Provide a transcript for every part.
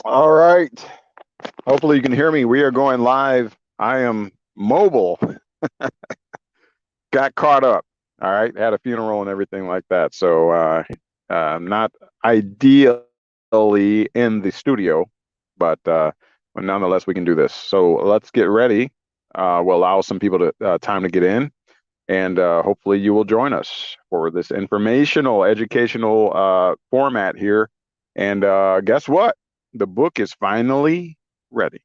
All right. Hopefully you can hear me. We are going live. I am mobile. Got caught up. All right. Had a funeral and everything like that. So not ideally in the studio, but nonetheless we can do this. So let's get ready. We'll allow some people to time to get in, and hopefully you will join us for this informational, educational format here. And guess what? The book is finally ready.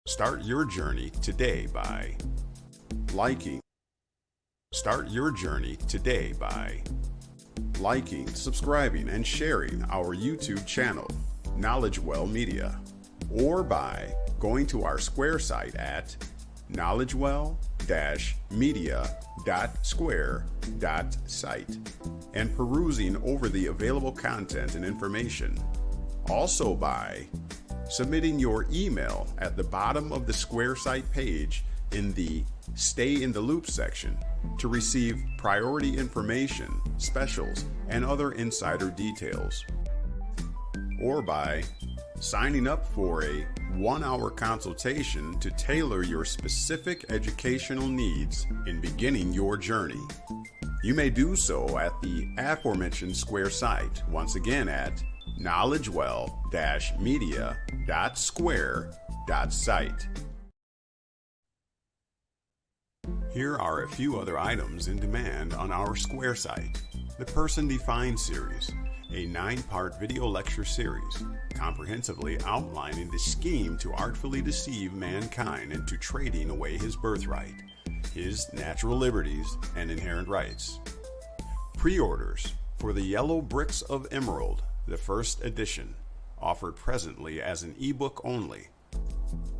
Start your journey today by liking. Start your journey today by liking, subscribing, and sharing our YouTube channel, Knowledge Well Media, or by going to our Square site at knowledgewell-media.square.site and perusing over the available content and information. Also by submitting your email at the bottom of the Square site page in the Stay in the Loop section to receive priority information, specials, and other insider details. Or by signing up for a 1-hour consultation to tailor your specific educational needs in beginning your journey. You may do so at the aforementioned Square site, once again at knowledgewell-media.square.site. Here are a few other items in demand on our Square site. The Person Defined series, a 9-part video lecture series, comprehensively outlining the scheme to artfully deceive mankind into trading away his birthright, his natural liberties, and inherent rights. Pre-orders for The Yellow Bricks of Emerald, the first edition, offered presently as an ebook only.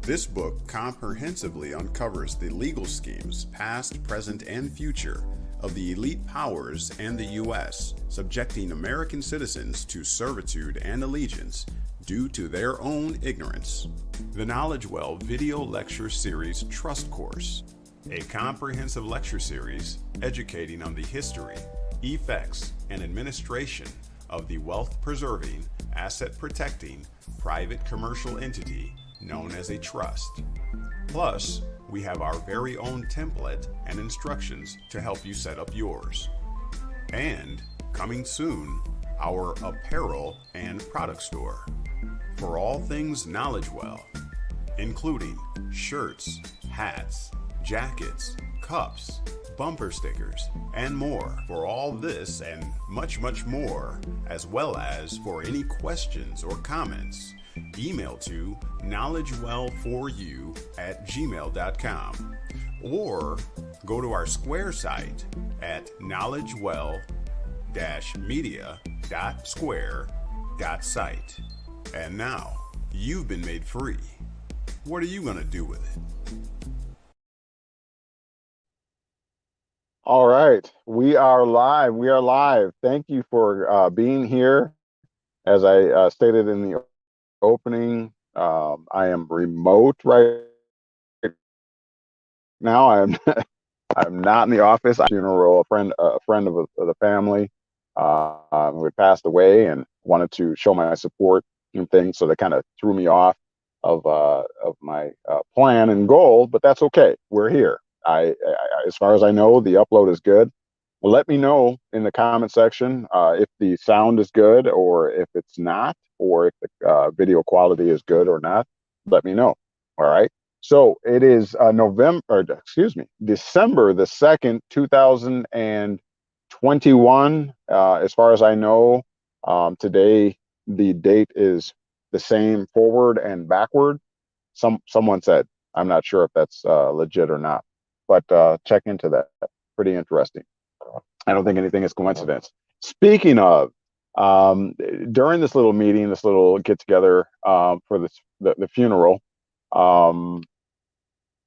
This book comprehensively uncovers the legal schemes, past, present, and future, of the elite powers and the U.S., subjecting American citizens to servitude and allegiance due to their own ignorance. The Knowledge Well Video Lecture Series Trust Course, a comprehensive lecture series educating on the history, effects, and administration of the wealth-preserving, asset-protecting, private commercial entity known as a trust. Plus, we have our very own template and instructions to help you set up yours. And, coming soon, our apparel and product store for all things Knowledge Well, including shirts, hats, jackets, cups, bumper stickers, and more. For all this and much, much more, as well as for any questions or comments, email to knowledgewell4u@gmail.com or go to our Square site at knowledgewell-media.square.site. And now, you've been made free. What are you going to do with it? All right. We are live. We are live. Thank you for being here. As I stated in the opening, I am remote right now. I'm not in the office. Funeral, a friend of the family who had passed away, and wanted to show my support and things. So that kind of threw me off of my plan and goal, but that's okay. We're here. As far as I know, the upload is good. Well, let me know in the comment section if the sound is good or if it's not, or if the video quality is good or not. Let me know. All right. So it is December the 2nd, 2021. As far as I know, today the date is the same forward and backward. Someone said, I'm not sure if that's legit or not, but check into that. Pretty interesting. I don't think anything is coincidence. Speaking of, during this little meeting, this little get together for the funeral, Um,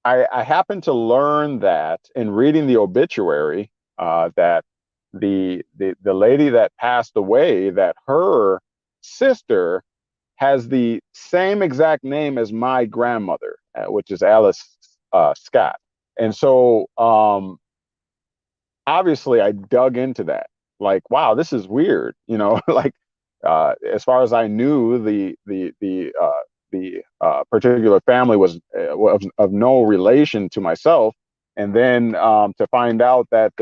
I happened to learn that in reading the obituary, that the lady that passed away, that her sister has the same exact name as my grandmother, which is Alice Scott. And so obviously I dug into that. Like, wow, this is weird. Like, as far as I knew, the particular family was of no relation to myself. And then to find out that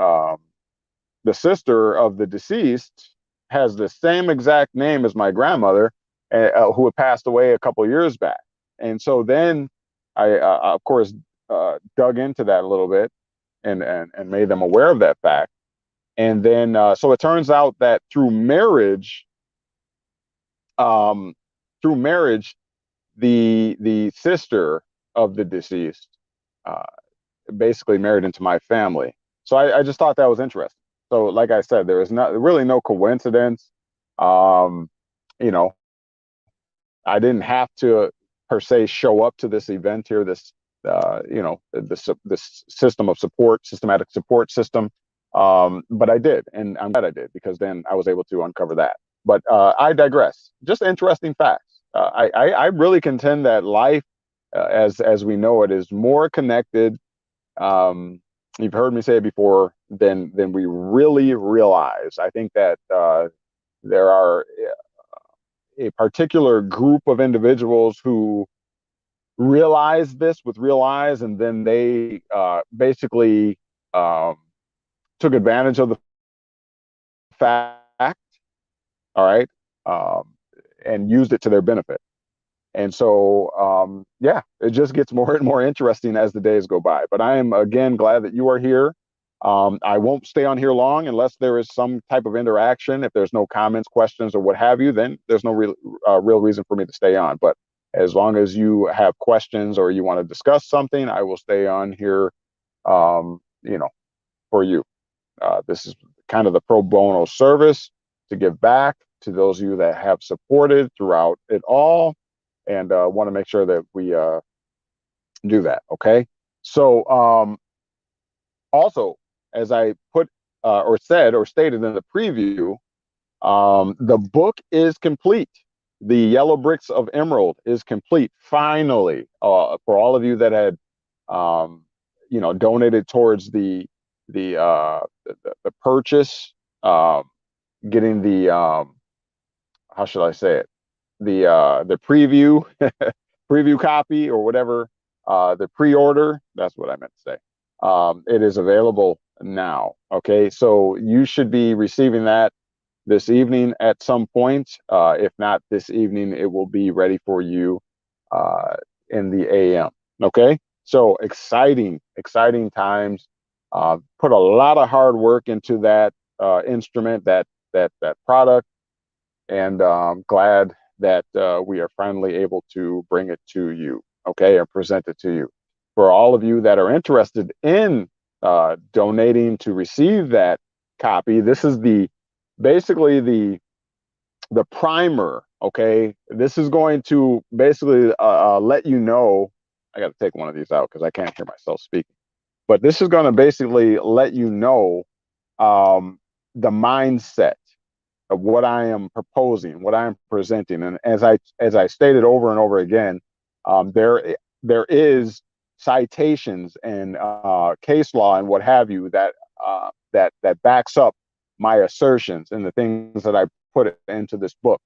um, the sister of the deceased has the same exact name as my grandmother, who had passed away a couple of years back. And so then I, of course, dug into that a little bit and made them aware of that fact. And then, so it turns out that um, through marriage, the sister of the deceased uh, basically married into my family. So I just thought that was interesting. So, like I said, there is not really no coincidence. Um, you know, I didn't have to per se show up to this event here, this this system of support, systematic support system. But I did, and I'm glad I did, because then I was able to uncover that. But I digress. Just interesting facts. I really contend that life, as we know it, is more connected. Um, you've heard me say it before, than we really realize. I think that there are a particular group of individuals who realize this with real eyes, and then they basically um, took advantage of the fact, all right, um, and used it to their benefit. And so, yeah, it just gets more and more interesting as the days go by. But I am, again, glad that you are here. I won't stay on here long unless there is some type of interaction. If there's no comments, questions, or what have you, then there's no real reason for me to stay on. But as long as you have questions or you want to discuss something, I will stay on here, um, you know, for you. This is kind of the pro bono service to give back to those of you that have supported throughout it all, and want to make sure that we do that. Okay. So also, as I put or said or stated in the preview, the book is complete. The Yellow Bricks of Emerald is complete. Finally, for all of you that had, donated towards the purchase, getting the how should I say it, the preview preview copy or whatever, the pre-order. That's what I meant to say. It is available now. Okay, so you should be receiving that this evening at some point. If not this evening, it will be ready for you in the AM. Okay, so exciting times. Put a lot of hard work into that instrument, that product, and glad that we are finally able to bring it to you, okay, and present it to you. For all of you that are interested in donating to receive that copy, this is basically the primer, okay? This is going to basically let you know. I got to take one of these out because I can't hear myself speaking. But this is going to basically let you know the mindset of what I am proposing, what I am presenting. And as I stated over and over again, there is citations and case law and what have you that backs up my assertions and the things that I put into this book.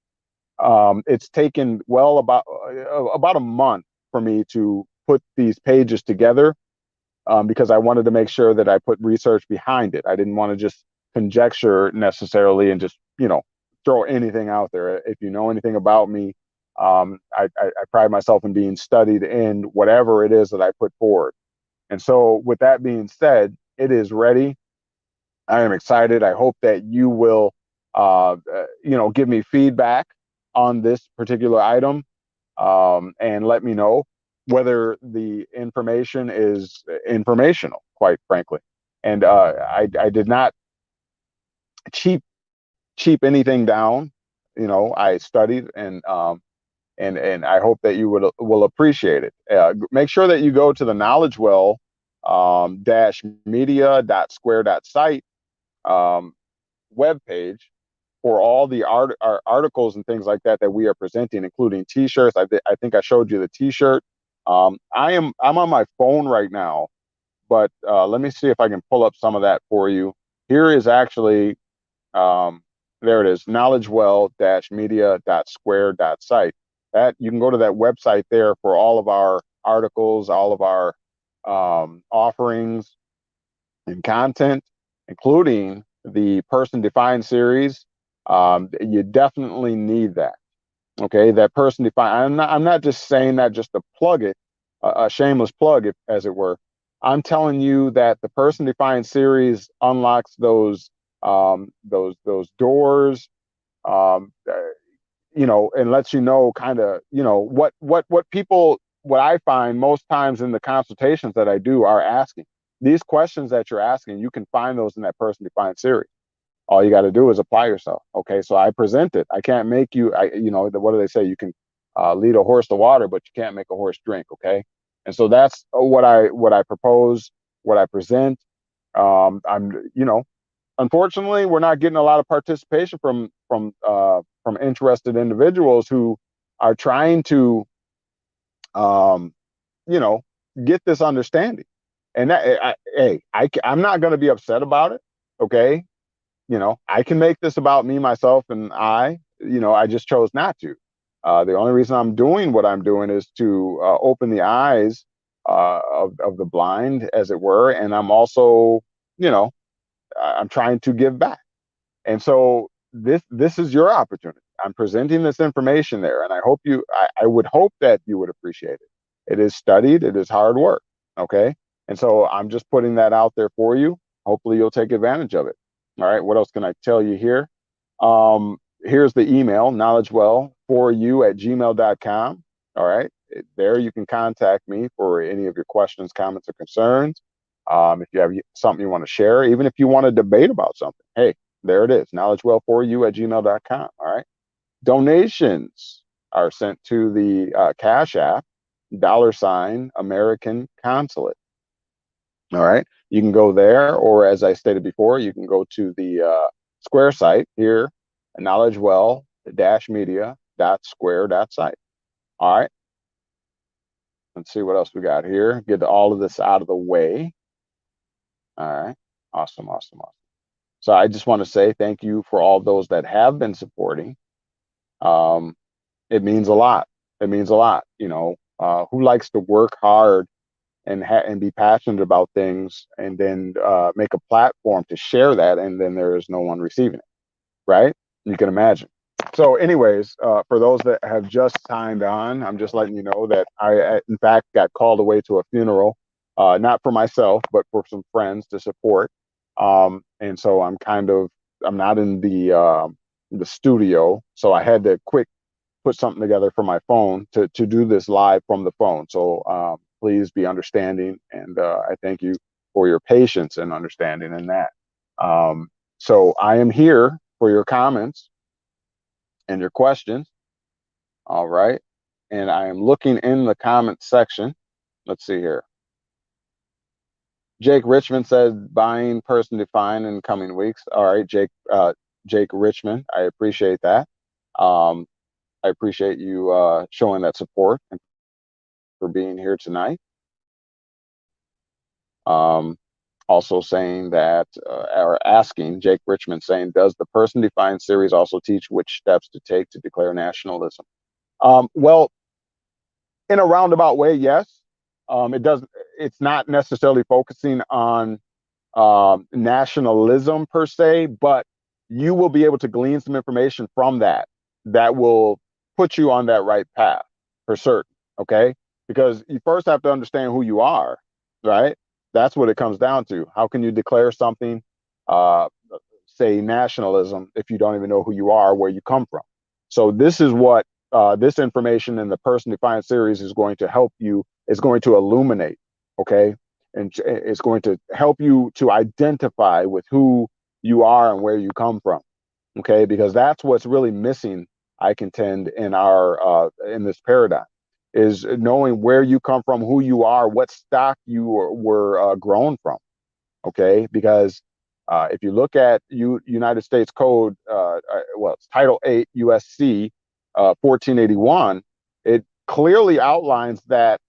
It's taken about a month for me to put these pages together, because I wanted to make sure that I put research behind it. I didn't want to just conjecture necessarily and just, throw anything out there. If you know anything about me, I pride myself in being studied in whatever it is that I put forward. And so, with that being said, it is ready. I am excited. I hope that you will, give me feedback on this particular item, and let me know whether the information is informational, quite frankly. And I did not cheap anything down. I studied and I hope that you will appreciate it. Make sure that you go to the Knowledge Well dash media.square.site web page for all the articles and things like that that we are presenting, including T-shirts. I think I showed you the T-shirt. I'm on my phone right now, but let me see if I can pull up some of that for you. Here is actually there it is, knowledgewell-media.square.site. That you can go to that website there for all of our articles, all of our offerings and content, including the person defined series. You definitely need that. Okay, that person defined. I'm not just saying that just to plug it, a shameless plug, if, as it were. I'm telling you that the person defined series unlocks those doors, um, uh, and lets you know kind of, what people, what I find most times in the consultations that I do are asking. These questions that you're asking, you can find those in that person defined series. All you got to do is apply yourself. Okay, so I present it. I can't make you. What do they say? You can lead a horse to water, but you can't make a horse drink. Okay, and so that's what I propose, what I present. Unfortunately, we're not getting a lot of participation from interested individuals who are trying to, um, you know, get this understanding. And I'm not going to be upset about it. Okay, I can make this about me, myself, and I just chose not to. The only reason I'm doing what I'm doing is to open the eyes of the blind, as it were. And I'm also, I'm trying to give back. And so this is your opportunity. I'm presenting this information there, and I would hope that you would appreciate it. It is studied, it is hard work. Okay. And so I'm just putting that out there for you. Hopefully you'll take advantage of it. All right. What else can I tell you here? Here's the email, knowledgewell4u@gmail.com. All right. There you can contact me for any of your questions, comments, or concerns. If you have something you want to share, even if you want to debate about something, hey, there it is, knowledgewell4u@gmail.com. All right. Donations are sent to the Cash App, $American Consulate. All right. You can go there, or as I stated before, you can go to the Square site here, knowledgewell-media.square.site. All right. Let's see what else we got here. Get all of this out of the way. All right. Awesome. So I just want to say thank you for all those that have been supporting. It means a lot. It means a lot. Who likes to work hard and be passionate about things, and then make a platform to share that, and then there is no one receiving it, right? You can imagine. So anyways, for those that have just signed on, I'm just letting you know that I, in fact, got called away to a funeral, not for myself, but for some friends to support. And so I'm not in the studio, so I had to quick put something together for my phone to do this live from the phone. So please be understanding, and I thank you for your patience and understanding in that. So I am here for your comments and your questions. All right. And I am looking in the comment section. Let's see here. Jake Richmond says buying person defined in coming weeks. All right, Jake Richmond, I appreciate that. I appreciate you showing that support and for being here tonight. Also saying that, or asking, Jake Richmond saying, does the person defined series also teach which steps to take to declare nationalism? Well, in a roundabout way, yes. It does. It's not necessarily focusing on nationalism per se, but you will be able to glean some information from that will put you on that right path for certain. Okay, because you first have to understand who you are, right? That's what it comes down to. How can you declare something, say nationalism, if you don't even know who you are, where you come from? So this is what this information in the person defined series is going to help you, is going to illuminate. Okay, and it's going to help you to identify with who you are and where you come from. Okay, because that's what's really missing I contend, in our in this paradigm, is knowing where you come from, who you are, what stock you were grown from. Okay, because if you look at United States Code, well, it's Title 8 USC 1481, it clearly outlines that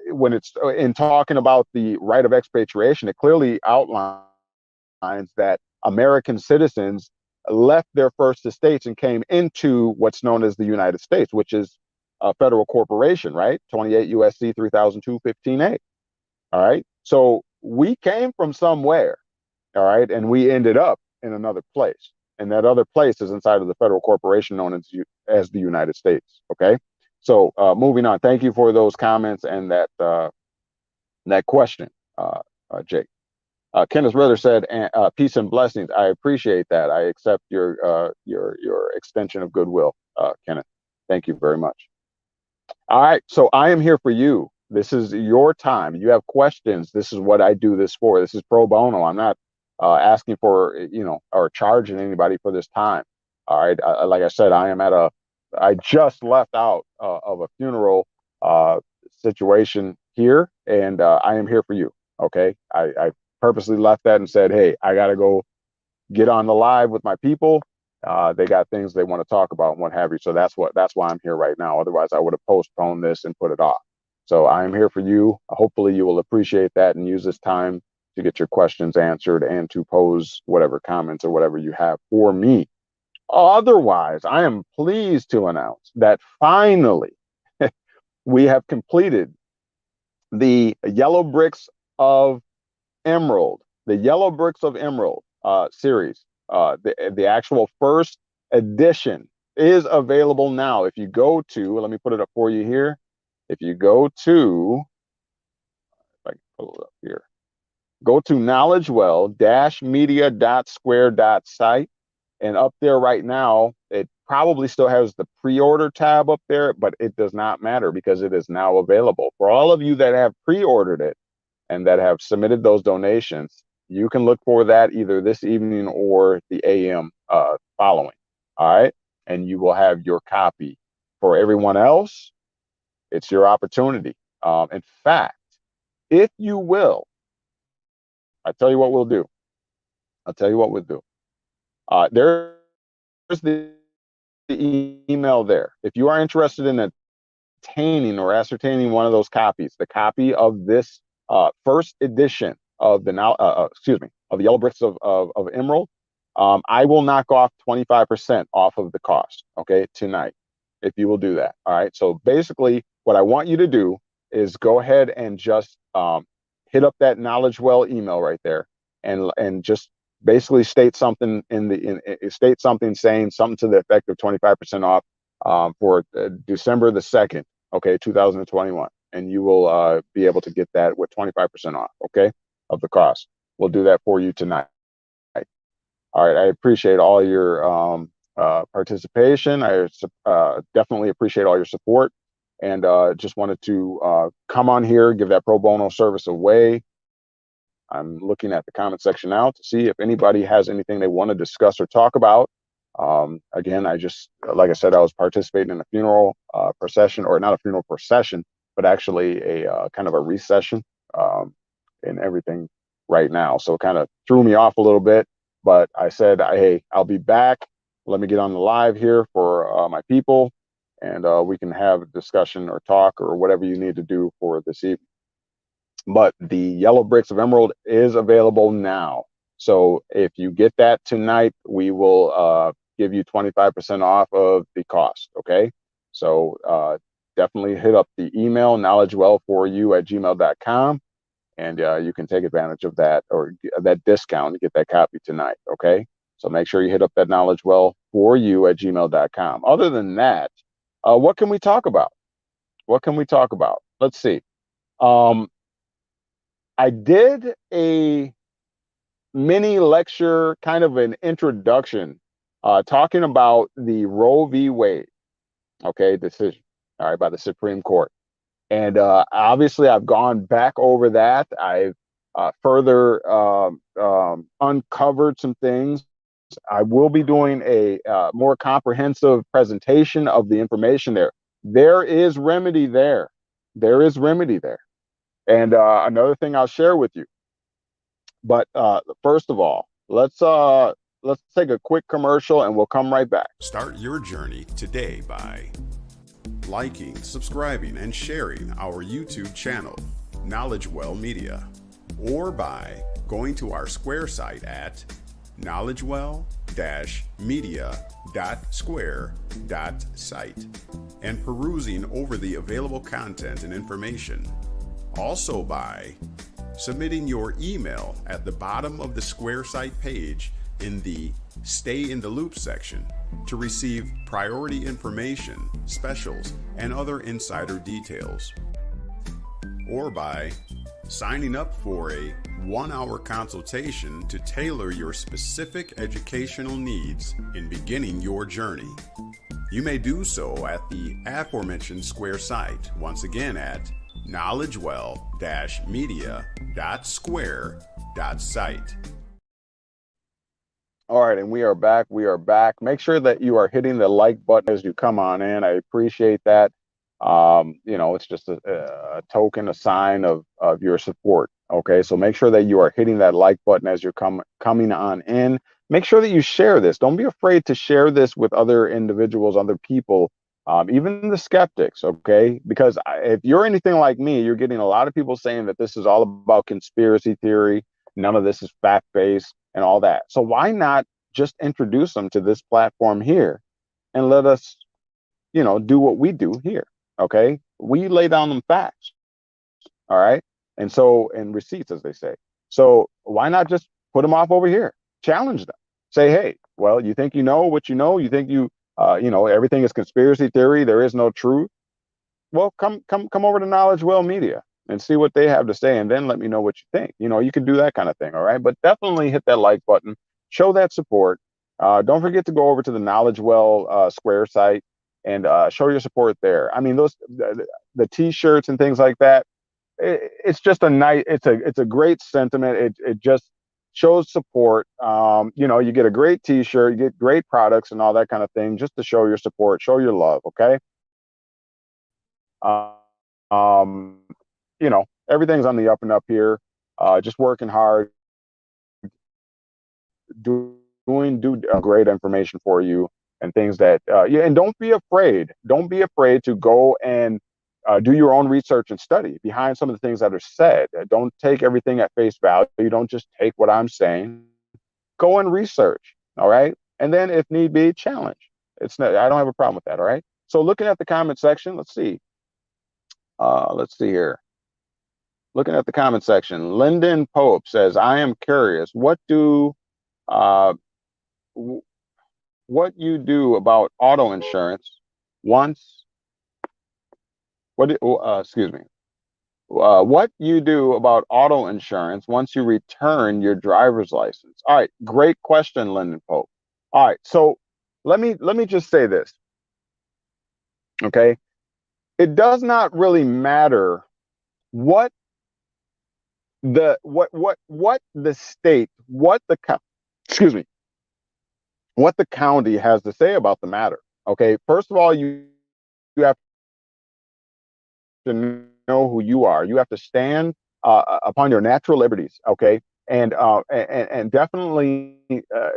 when it's in talking about the right of expatriation, it clearly outlines that American citizens left their first estates and came into what's known as the United States, which is a federal corporation, right? 28 USC 3002-15A. All right. So we came from somewhere. All right. And we ended up in another place. And that other place is inside of the federal corporation known as the United States. Okay. So moving on. Thank you for those comments and that question, Jake. Kenneth Ritter said, "Peace and blessings. I appreciate that. I accept your extension of goodwill, Kenneth. Thank you very much." All right, so I am here for you. This is your time. You have questions. This is what I do this for. This is pro bono. I'm not asking for, or charging anybody for this time. All right, like I said, I just left out of a funeral situation here, and I am here for you. Okay, I purposely left that and said, hey, I got to go get on the live with my people. They got things they want to talk about and what have you. So that's why I'm here right now. Otherwise, I would have postponed this and put it off. So I am here for you. Hopefully, you will appreciate that and use this time to get your questions answered and to pose whatever comments or whatever you have for me. Otherwise, I am pleased to announce that finally we have completed the Yellow Bricks of Emerald, series. The actual first edition is available now. If you go to, let me put it up for you here. If you go to, if I can pull it up here, go to knowledgewell-media.square.site, and up there right now, it probably still has the pre-order tab up there, but it does not matter because it is now available. For all of you that have pre-ordered it and that have submitted those donations, you can look for that either this evening or the AM following. All right. And you will have your copy. For everyone else, it's your opportunity. In fact, if you will, I tell you what we'll do. There's the email there. If you are interested in obtaining or ascertaining one of those copies, the copy of this first edition of the Yellow Bricks of Emerald, I will knock off 25% off of the cost, okay, tonight, if you will do that. All right. So basically, what I want you to do is go ahead and just hit up that Knowledge Well email right there, and just basically state something saying something to the effect of 25% off for December the 2nd, okay, 2021. And you will be able to get that with 25% off, okay, of the cost. We'll do that for you tonight. All right, I appreciate all your participation. I definitely appreciate all your support, and just wanted to come on here, give that pro bono service away. I'm looking at the comment section now to see if anybody has anything they want to discuss or talk about. Again, like I said, I was participating in a funeral procession, or not a funeral procession, but actually a kind of a recession and everything right now. So it kind of threw me off a little bit, but I said, hey, I'll be back. Let me get on the live here for my people, and we can have a discussion or talk or whatever you need to do for this evening. But the Yellow Bricks of Emerald is available now. So if you get that tonight, we will give you 25% off of the cost. Okay. So definitely hit up the email knowledgewell4u@gmail.com, and you can take advantage of that, or that discount, and get that copy tonight. Okay. So make sure you hit up that knowledgewell4u@gmail.com. Other than that, what can we talk about? Let's see. I did a mini lecture, kind of an introduction, talking about the Roe v. Wade, okay, decision, all right, by the Supreme Court. And obviously, I've gone back over that. I've further uncovered some things I will be doing a more comprehensive presentation of the information there. There is remedy there. There is remedy there. And another thing I'll share with you. But first of all, let's take a quick commercial and we'll come right back. Start your journey today by liking, subscribing, and sharing our YouTube channel, Knowledge Well Media, or by going to our Square site at knowledgewell-media.square.site and perusing over the available content and information. Also by submitting your email at the bottom of the Square site page in the Stay in the Loop section to receive priority information, specials, and other insider details. Or by signing up for a 1-hour consultation to tailor your specific educational needs in beginning your journey. You may do so at the aforementioned Square site, once again at knowledgewell-media.square.site. All right, and we are back. We are back. Make sure that you are hitting the like button as you come on in. I appreciate that. It's just a token, a sign of your support. Okay, so make sure that you are hitting that like button as you're coming on in. Make sure that you share this. Don't be afraid to share this with other individuals, other people, even the skeptics. Okay, because if you're anything like me, you're getting a lot of people saying that this is all about conspiracy theory. None of this is fact-based and all that. So why not just introduce them to this platform here and let us, do what we do here. Okay, we lay down them facts. All right. And receipts, as they say. So why not just put them off over here? Challenge them. Say, hey, well, you think you know what you know? You think everything is conspiracy theory. There is no truth. Well, come over to Knowledge Well Media and see what they have to say, and then let me know what you think. You can do that kind of thing. All right. But definitely hit that like button. Show that support. Don't forget to go over to the Knowledge Well Square site and show your support there. I mean, the T-shirts and things like that. It's just it's a great sentiment. It just shows support. You get a great T-shirt, you get great products and all that kind of thing, just to show your support, show your love. Okay. Everything's on the up and up here. Just working hard, doing great information for you and things that and don't be afraid. Don't be afraid to go and do your own research and study behind some of the things that are said. Don't take everything at face value. You don't just take what I'm saying. Go and research. All right. And then if need be, challenge. I don't have a problem with that. All right. So looking at the comment section, let's see. Let's see here. Looking at the comment section, Lyndon Pope says, I am curious, what you do about auto insurance once, what you do about auto insurance once you return your driver's license? All right, great question, Lyndon Pope. All right, so let me just say this. Okay, it does not really matter what the state, what the county has to say about the matter. Okay, first of all, you have to know who you are. You have to stand upon your natural liberties. Okay, and definitely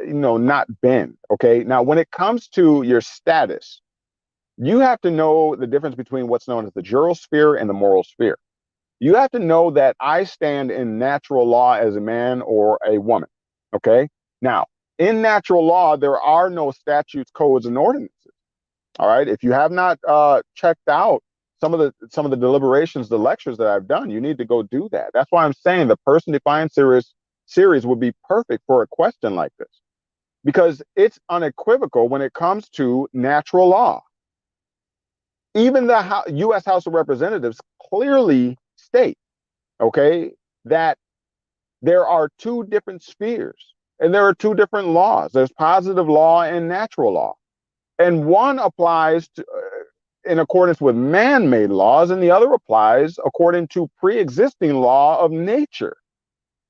not bend. Okay, now when it comes to your status, you have to know the difference between what's known as the jural sphere and the moral sphere. You have to know that I stand in natural law as a man or a woman. Okay. Now, in natural law, there are no statutes, codes, and ordinances. All right. If you have not checked out some of the deliberations, the lectures that I've done, you need to go do that. That's why I'm saying the person defined series would be perfect for a question like this, because it's unequivocal when it comes to natural law. Even the U.S. House of Representatives clearly state, okay, that there are two different spheres and there are two different laws. There's positive law and natural law. And one applies to, in accordance with man-made laws, and the other applies according to pre-existing law of nature.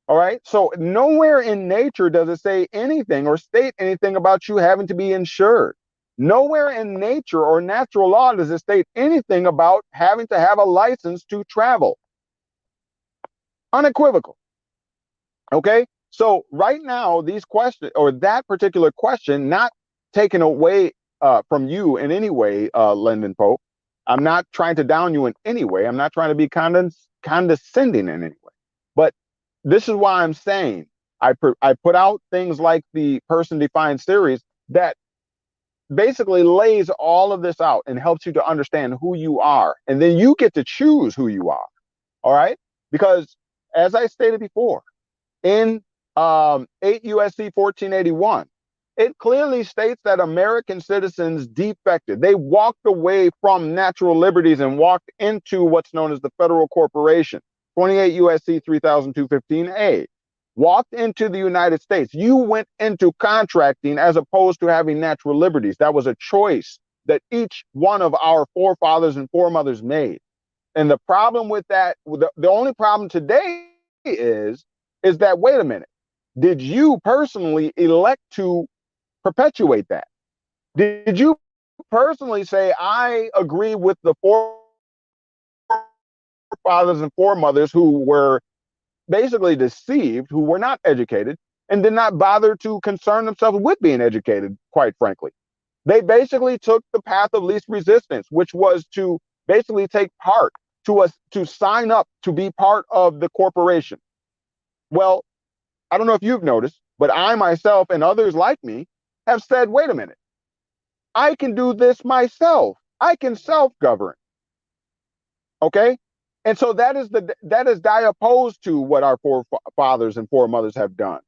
All right. So nowhere in nature does it say anything or state anything about you having to be insured. Nowhere in nature or natural law does it state anything about having to have a license to travel. Unequivocal. Okay. So right now, these questions or that particular question, not taken away from you in any way, Lyndon Pope. I'm not trying to down you in any way. I'm not trying to be condescending in any way. But this is why I'm saying I put out things like the person defined series that basically lays all of this out and helps you to understand who you are. And then you get to choose who you are. All right. Because as I stated before, in 8 USC 1481, it clearly states that American citizens defected. They walked away from natural liberties and walked into what's known as the federal corporation. 28 USC 3215A. Walked into the United States. You went into contracting as opposed to having natural liberties. That was a choice that each one of our forefathers and foremothers made. And the problem with that, the only problem today is that, wait a minute, did you personally elect to perpetuate that? Did you personally say, I agree with the forefathers and foremothers who were basically deceived, who were not educated, and did not bother to concern themselves with being educated, quite frankly? They basically took the path of least resistance, which was to basically take part, to sign up to be part of the corporation. Well, I don't know if you've noticed, but I myself and others like me have said, wait a minute, I can do this myself. I can self-govern. Okay. And so that is diopposed to what our forefathers and foremothers have done.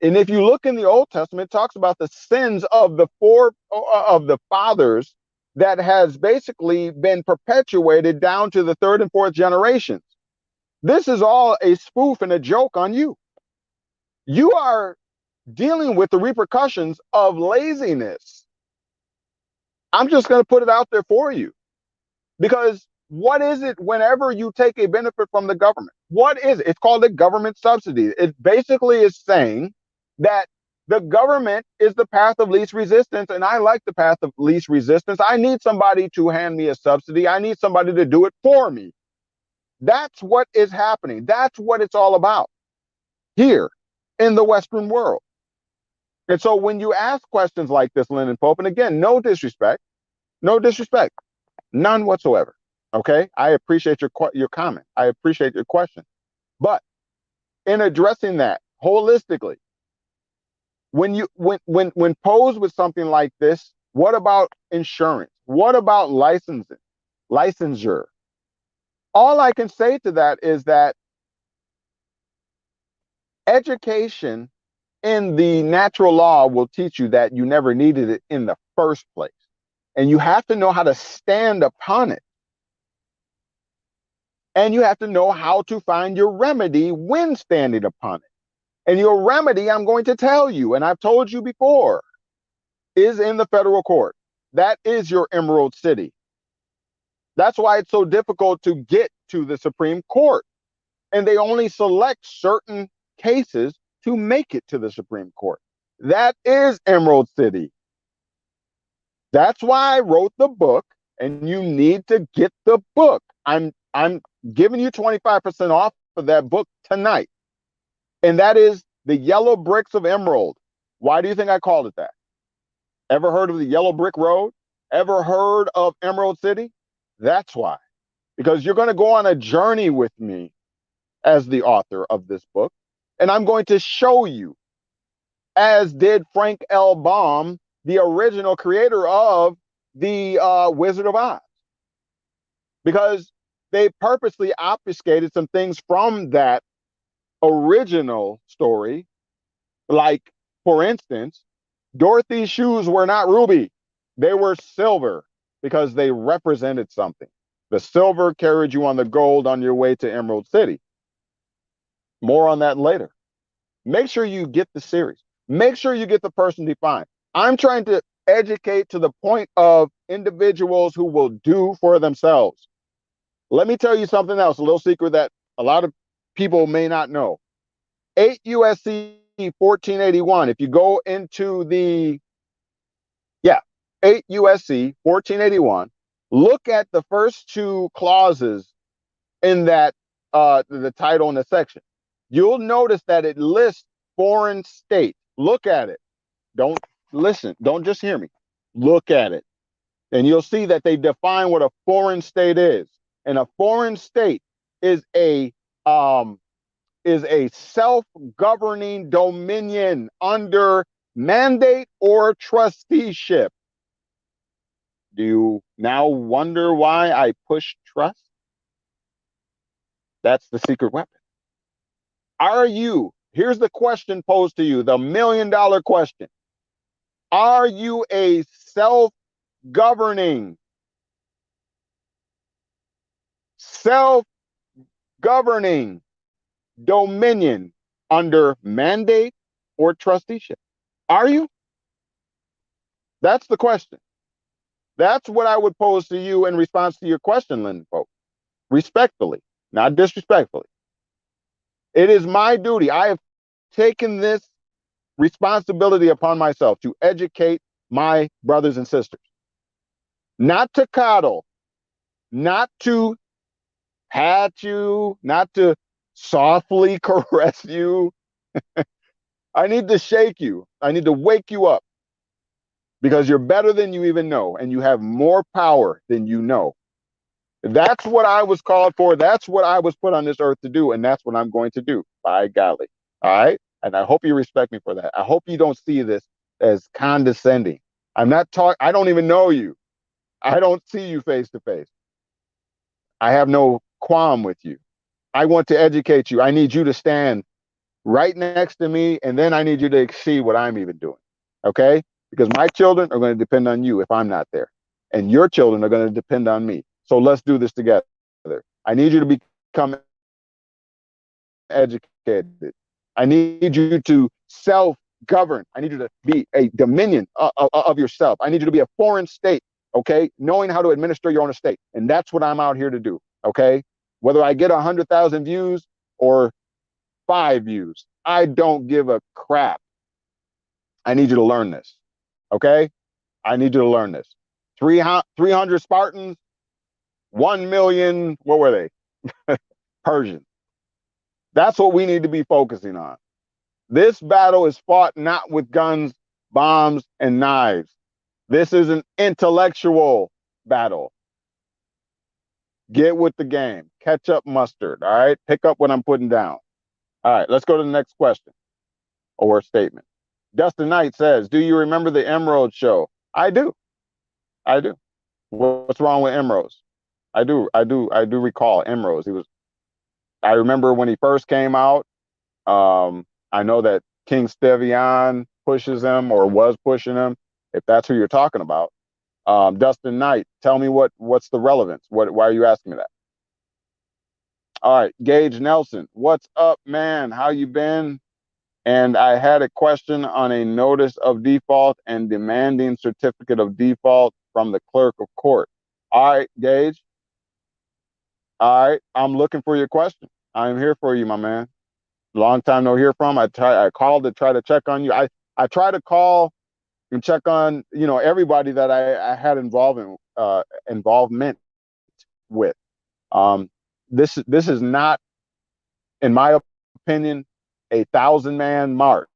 And if you look in the Old Testament, it talks about the sins of the fathers that has basically been perpetuated down to the third and fourth generations. This is all a spoof and a joke on you. You are dealing with the repercussions of laziness. I'm just going to put it out there for you. Because what is it whenever you take a benefit from the government? What is it? It's called a government subsidy. It basically is saying that the government is the path of least resistance, and I like the path of least resistance. I need somebody to hand me a subsidy. I need somebody to do it for me. That's what is happening. That's what it's all about here in the Western world. And so when you ask questions like this, Lyndon Pope, and again, no disrespect, none whatsoever. Okay, I appreciate your comment. I appreciate your question. But in addressing that holistically, when posed with something like this, what about insurance? What about licensure? All I can say to that is that education in the natural law will teach you that you never needed it in the first place. And you have to know how to stand upon it. And you have to know how to find your remedy when standing upon it. And your remedy, I'm going to tell you, and I've told you before, is in the federal court. That is your Emerald City. That's why it's so difficult to get to the Supreme Court. And they only select certain cases to make it to the Supreme Court. That is Emerald City. That's why I wrote the book, and you need to get the book. I'm giving you 25% off of that book tonight. And that is The Yellow Bricks of Emerald. Why do you think I called it that? Ever heard of the Yellow Brick Road? Ever heard of Emerald City? That's why. Because you're going to go on a journey with me as the author of this book. And I'm going to show you, as did Frank L. Baum, the original creator of the Wizard of Oz. Because they purposely obfuscated some things from that original story. Like, for instance, Dorothy's shoes were not ruby. They were silver because they represented something. The silver carried you on the gold on your way to Emerald City. More on that later. Make sure you get the series. Make sure you get the person defined. I'm trying to educate to the point of individuals who will do for themselves. Let me tell you something else, a little secret that a lot of people may not know. 8 USC 1481. If you go into the, yeah, 8 USC 1481, look at the first two clauses in that, the title and the section. You'll notice that it lists foreign state. Look at it. Don't listen. Don't just hear me. Look at it. And you'll see that they define what a foreign state is. And a foreign state is a self-governing dominion under mandate or trusteeship. Do you now wonder why I push trust? That's the secret weapon. Are you, here's the question posed to you, the $1 million question. Are you a self-governing dominion under mandate or trusteeship? Are you? That's the question. That's what I would pose to you in response to your question, Lynn Pope. Respectfully, not disrespectfully. It is my duty. I have taken this responsibility upon myself to educate my brothers and sisters. Not to coddle, not to pat you, not to softly caress you. I need to shake you. I need to wake you up because you're better than you even know, and you have more power than you know. That's what I was called for. That's what I was put on this earth to do, and that's what I'm going to do, by golly. All right? And I hope you respect me for that. I hope you don't see this as condescending. I'm not talking, I don't even know you. I don't see you face to face. I have no qualm with you. I want to educate you. I need you to stand right next to me, and then I need you to exceed what I'm even doing. Okay? Because my children are going to depend on you if I'm not there. And your children are going to depend on me. So let's do this together. I need you to become educated. I need you to self-govern. I need you to be a dominion of yourself. I need you to be a foreign state, okay? Knowing how to administer your own estate. And that's what I'm out here to do, okay? Whether I get 100,000 views or 5 views, I don't give a crap. I need you to learn this, okay? I need you to learn this. 300 Spartans, 1 million, what were they? Persians. That's what we need to be focusing on. This battle is fought not with guns, bombs, and knives. This is an intellectual battle. Get with the game. Catch up mustard, all right? Pick up what I'm putting down. All right, let's go to the next question or statement. Dustin Knight says, do you remember the Emerald Show? I do. I do. What's wrong with Emeralds? I do recall Emeralds. I remember when he first came out. I know that King Stevian pushes him or was pushing him, if that's who you're talking about. Dustin Knight, tell me what's the relevance? Why are you asking me that? All right, Gage Nelson, what's up, man? How you been? And I had a question on a notice of default and demanding certificate of default from the clerk of court. All right, Gage. All right, I'm looking for your question. I'm here for you, my man. Long time no hear from. I called to try to check on you. I try to call and check on, everybody that I had involvement with. This is not, in my opinion, a 1,000-man march.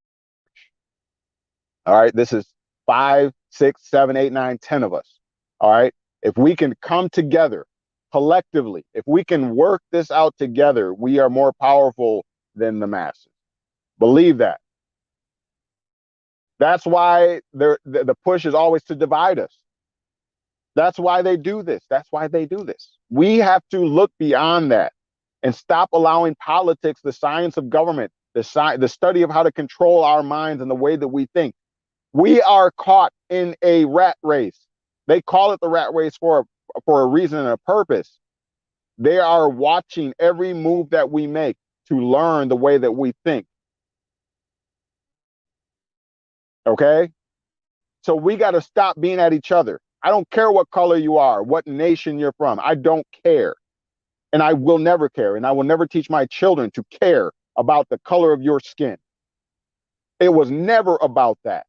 All right, this is 5, 6, 7, 8, 9, 10 of us. All right, if we can come together collectively, if we can work this out together, we are more powerful than the masses. Believe that. That's why the push is always to divide us. That's why they do this. That's why they do this. We have to look beyond that and stop allowing politics, the science of government, the study of how to control our minds and the way that we think. We are caught in a rat race. They call it the rat race for a reason and a purpose. They are watching every move that we make to learn the way that we think. Okay? So we got to stop being at each other. I don't care what color you are, what nation you're from. I don't care. And I will never care. And I will never teach my children to care about the color of your skin. It was never about that.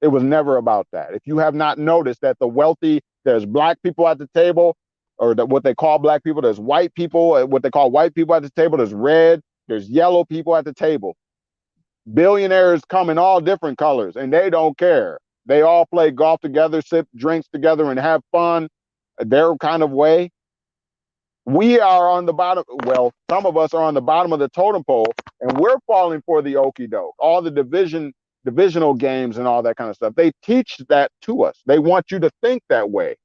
It was never about that. If you have not noticed that the wealthy, there's black people at the table, or what they call black people, there's white people, what they call white people at the table, there's red, there's yellow people at the table. Billionaires come in all different colors and they don't care. They all play golf together, sip drinks together, and have fun their kind of way. We are on the bottom. Well, some of us are on the bottom of the totem pole, and we're falling for the okie doke, all the divisional games and all that kind of stuff. They teach that to us. They want you to think that way.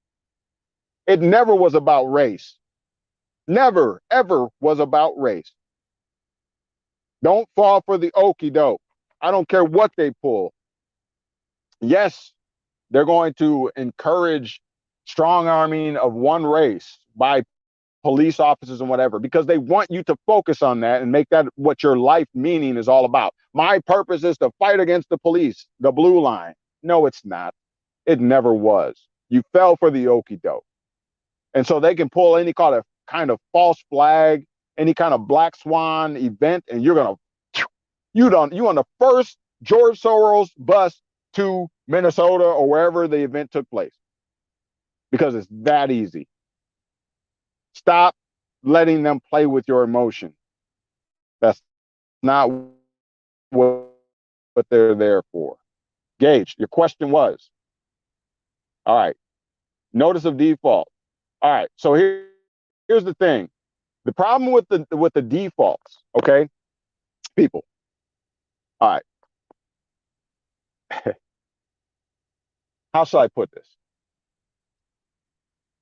It never was about race. Never, ever was about race. Don't fall for the okie doke. I don't care what they pull. Yes, they're going to encourage strong arming of one race by police officers and whatever, because they want you to focus on that and make that what your life meaning is all about. My purpose is to fight against the police, the blue line. No, it's not. It never was. You fell for the okie doke. And so they can pull any kind of false flag, any kind of black swan event, and you on the first George Soros bus to Minnesota or wherever the event took place, because it's that easy. Stop letting them play with your emotion. That's not what they're there for. Gage, your question was, all right, notice of default. All right, so here's the thing. The problem with the defaults, okay, people. All right. How shall I put this?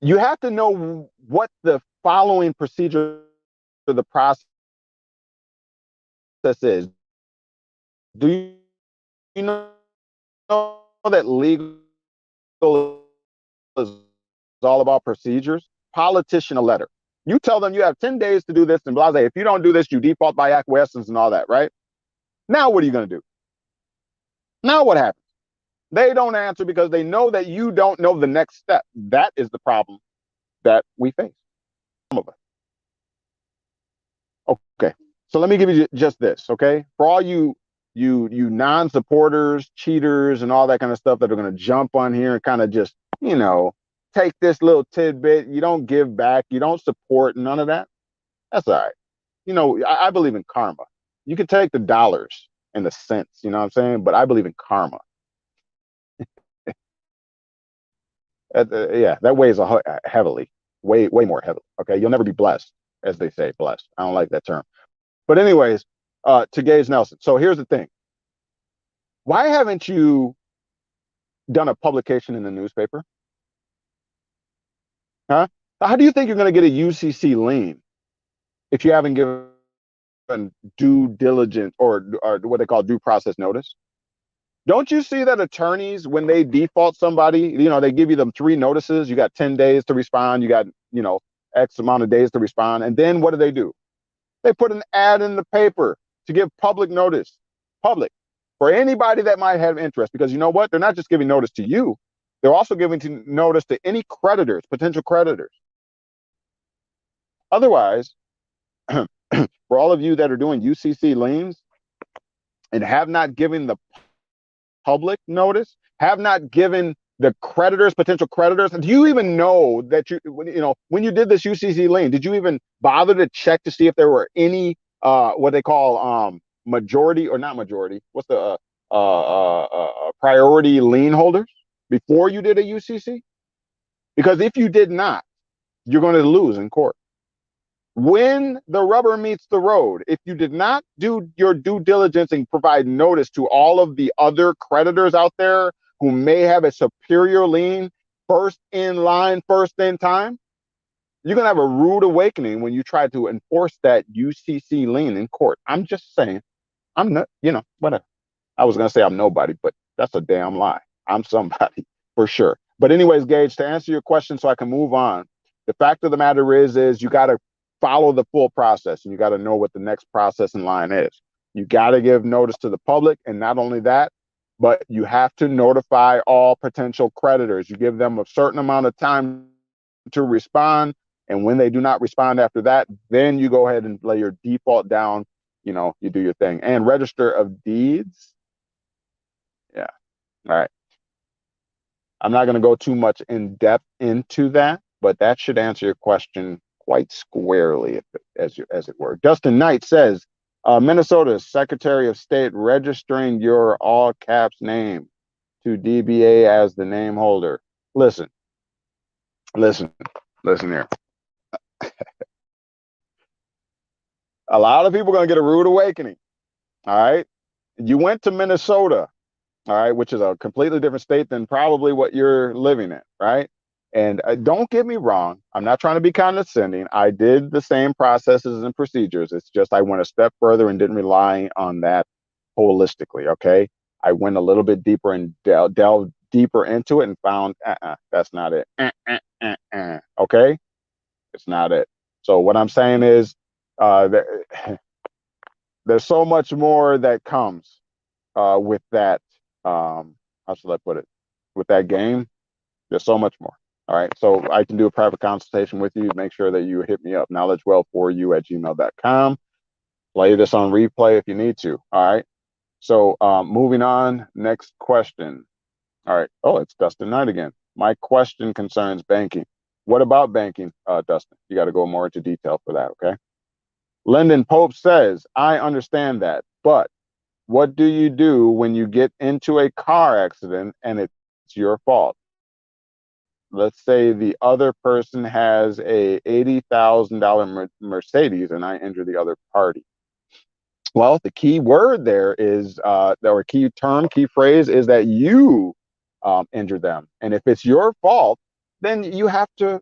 You have to know what the following procedure of the process is. Do you know that legal is all about procedures? Politician a letter. You tell them you have 10 days to do this and blah, blah. If you don't do this, you default by acquiescence and all that, right? Now what are you going to do? Now what happens? They don't answer because they know that you don't know the next step. That is the problem that we face. Some of us. Okay, so let me give you just this, okay? For all you non-supporters, cheaters, and all that kind of stuff that are going to jump on here and kind of just, take this little tidbit. You don't give back. You don't support none of that. That's all right. I believe in karma. You can take the dollars and the cents, you know what I'm saying? But I believe in karma. Yeah, that weighs heavily, way more heavily. Okay, you'll never be blessed, as they say, blessed. I don't like that term. But anyways, to Gage Nelson. So here's the thing. Why haven't you done a publication in the newspaper? Huh? How do you think you're going to get a UCC lien if you haven't given due diligence or what they call due process notice? Don't you see that attorneys, when they default somebody, they give you them 3 notices. You got 10 days to respond. You got, X amount of days to respond. And then what do? They put an ad in the paper to give public notice, public, for anybody that might have interest. Because you know what? They're not just giving notice to you. They're also giving notice to any creditors, potential creditors. Otherwise, for all of you that are doing UCC liens and have not given the public notice, have not given the creditors, potential creditors, do you even know that when you did this UCC lien, did you even bother to check to see if there were any what they call majority or not majority? What's the priority lien holders before you did a UCC? Because if you did not, you're going to lose in court. When the rubber meets the road, if you did not do your due diligence and provide notice to all of the other creditors out there who may have a superior lien, first in line, first in time, you're going to have a rude awakening when you try to enforce that UCC lien in court. I'm just saying, I'm not, whatever. I was going to say I'm nobody, but that's a damn lie. I'm somebody for sure. But anyways, Gage, to answer your question so I can move on, the fact of the matter is you got to follow the full process, and you got to know what the next process in line is. You got to give notice to the public, and not only that, but you have to notify all potential creditors. You give them a certain amount of time to respond, and when they do not respond after that, then you go ahead and lay your default down, you do your thing. And register of deeds. Yeah. All right. I'm not going to go too much in depth into that, but that should answer your question quite squarely, as it were. Dustin Knight says, Minnesota's Secretary of State registering your all caps name to DBA as the name holder. Listen, listen here. A lot of people are going to get a rude awakening. All right. You went to Minnesota, all right, which is a completely different state than probably what you're living in, right? And don't get me wrong, I'm not trying to be condescending. I did the same processes and procedures. It's just I went a step further and didn't rely on that holistically, okay? I went a little bit deeper and delved deeper into it and found, that's not it. Okay? It's not it. So what I'm saying is there's so much more that comes with that, how should I put it? With that game, there's so much more. All right. So I can do a private consultation with you. Make sure that you hit me up, knowledgewealth4u@gmail.com. Play this on replay if you need to. All right. So moving on, next question. All right. Oh, it's Dustin Knight again. My question concerns banking. What about banking, Dustin? You got to go more into detail for that. Okay. Lyndon Pope says, I understand that, but what do you do when you get into a car accident and it's your fault? Let's say the other person has a $80,000 Mercedes and I injure the other party. Well, the key word there is, or key term, key phrase is that you injure them. And if it's your fault, then you have to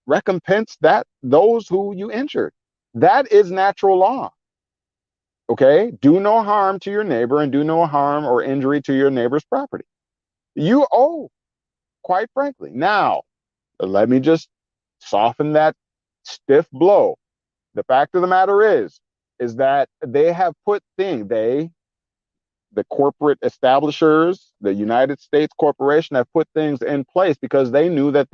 recompense those who you injured. That is natural law. Okay? Do no harm to your neighbor and do no harm or injury to your neighbor's property. You owe, quite frankly. Now, let me just soften that stiff blow. The fact of the matter is that they have put the corporate establishers, the United States corporation have put things in place because they knew that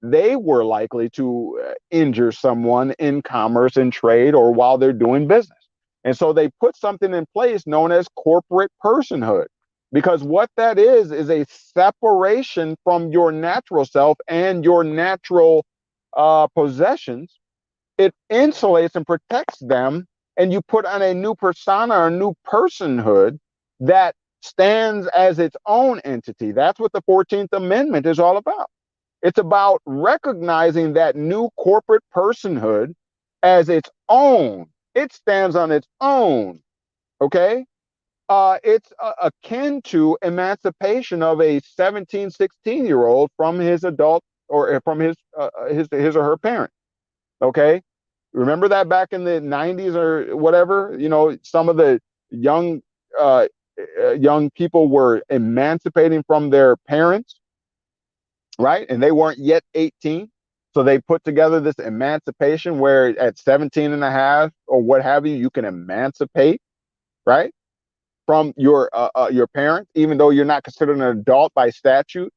they were likely to injure someone in commerce and trade or while they're doing business. And so they put something in place known as corporate personhood. Because what that is a separation from your natural self and your natural possessions. It insulates and protects them, and you put on a new persona or a new personhood that stands as its own entity. That's what the 14th Amendment is all about. It's about recognizing that new corporate personhood as its own. It stands on its own, okay? It's akin to emancipation of a 17, 16-year-old from his adult or from his or her parent. Okay. Remember that back in the 90s or whatever, some of the young people were emancipating from their parents, right? And they weren't yet 18. So they put together this emancipation where at 17 and a half or what have you, you can emancipate, right? From your parents, even though you're not considered an adult by statute,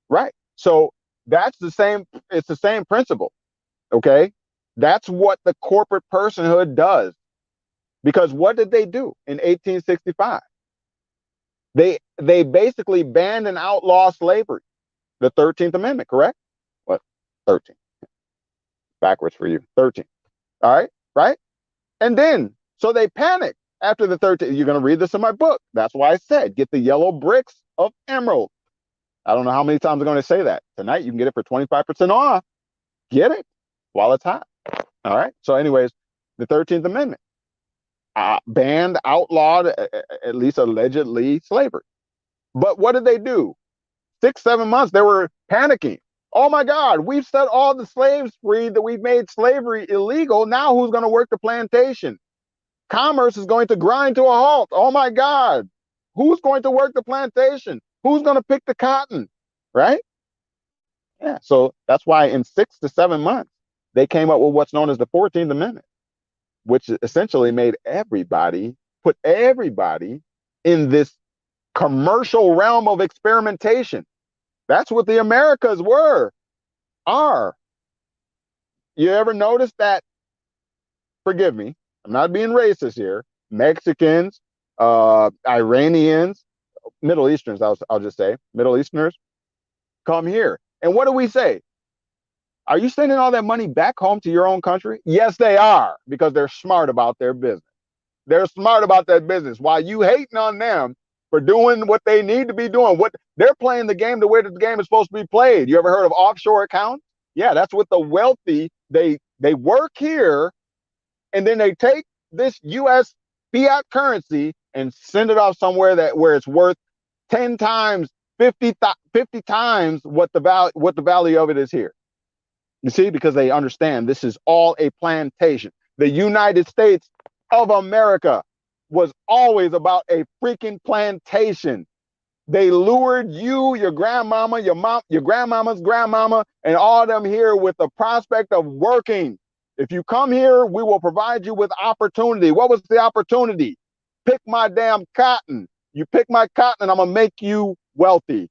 right? So that's the same. It's the same principle, okay? That's what the corporate personhood does. Because what did they do in 1865? They basically banned and outlawed slavery. The 13th Amendment, correct? What? 13. Backwards for you. 13. All right, right? And then, so they panicked. After the 13th, you're going to read this in my book. That's why I said, get the yellow bricks of emerald. I don't know how many times I'm going to say that. Tonight, you can get it for 25% off. Get it while it's hot. All right. So anyways, the 13th Amendment banned, outlawed, at least allegedly, slavery. But what did they do? 6, 7 months, they were panicking. Oh my God, we've set all the slaves free, that we've made slavery illegal. Now who's going to work the plantation? Commerce is going to grind to a halt. Oh my God. Who's going to work the plantation? Who's going to pick the cotton? Right? Yeah. So that's why in 6 to 7 months, they came up with what's known as the 14th Amendment, which essentially put everybody in this commercial realm of experimentation. That's what the Americas are. You ever notice that? Forgive me, I'm not being racist here. Mexicans, Iranians, Middle Easterns, I'll just say, Middle Easterners come here. And what do we say? Are you sending all that money back home to your own country? Yes, they are, because they're smart about their business. They're smart about that business. While you hating on them for doing what they need to be doing, what they're playing the game the way that the game is supposed to be played. You ever heard of offshore accounts? Yeah, that's what the wealthy, they work here, and then they take this US fiat currency and send it off somewhere that where it's worth 10 times, 50 times what the value of it is here. You see, because they understand this is all a plantation. The United States of America was always about a freaking plantation. They lured you, your grandmama, your mom, your grandmama's grandmama, and all of them here with the prospect of working. If you come here, we will provide you with opportunity. What was the opportunity? Pick my damn cotton. You pick my cotton and I'm going to make you wealthy.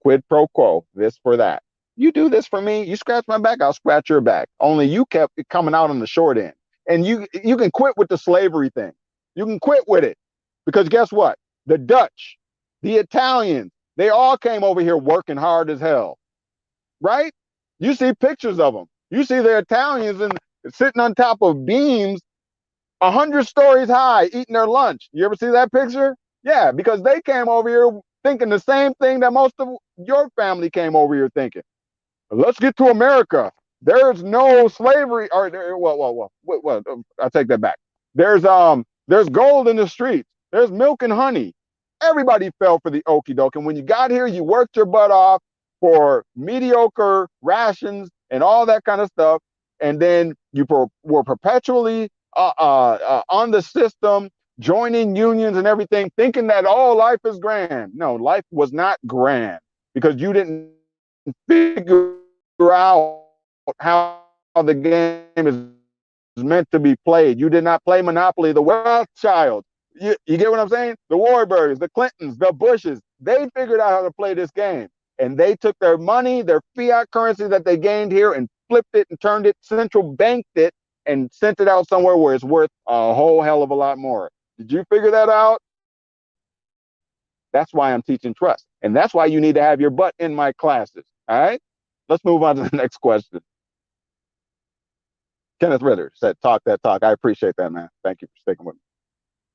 Quid pro quo, this for that. You do this for me, you scratch my back, I'll scratch your back. Only you kept coming out on the short end. And you can quit with the slavery thing. You can quit with it. Because guess what? The Dutch, the Italians, they all came over here working hard as hell. Right? You see pictures of them. You see the Italians sitting on top of beams 100 stories high eating their lunch. You ever see that picture? Yeah, because they came over here thinking the same thing that most of your family came over here thinking. Let's get to America. There's no slavery. Or well, I take that back. There's gold in the streets. There's milk and honey. Everybody fell for the okie doke. And when you got here, you worked your butt off for mediocre rations and all that kind of stuff. And then you were perpetually on the system, joining unions and everything, thinking that, oh, life is grand. No, life was not grand because you didn't figure out how the game is meant to be played. You did not play Monopoly the Rothschilds. You get what I'm saying? The Warburgs, the Clintons, the Bushes, they figured out how to play this game. And they took their money, their fiat currency that they gained here and flipped it and turned it, central banked it, and sent it out somewhere where it's worth a whole hell of a lot more. Did you figure that out? That's why I'm teaching trust. And that's why you need to have your butt in my classes. All right? Let's move on to the next question. Kenneth Ritter said, talk that talk. I appreciate that, man. Thank you for sticking with me.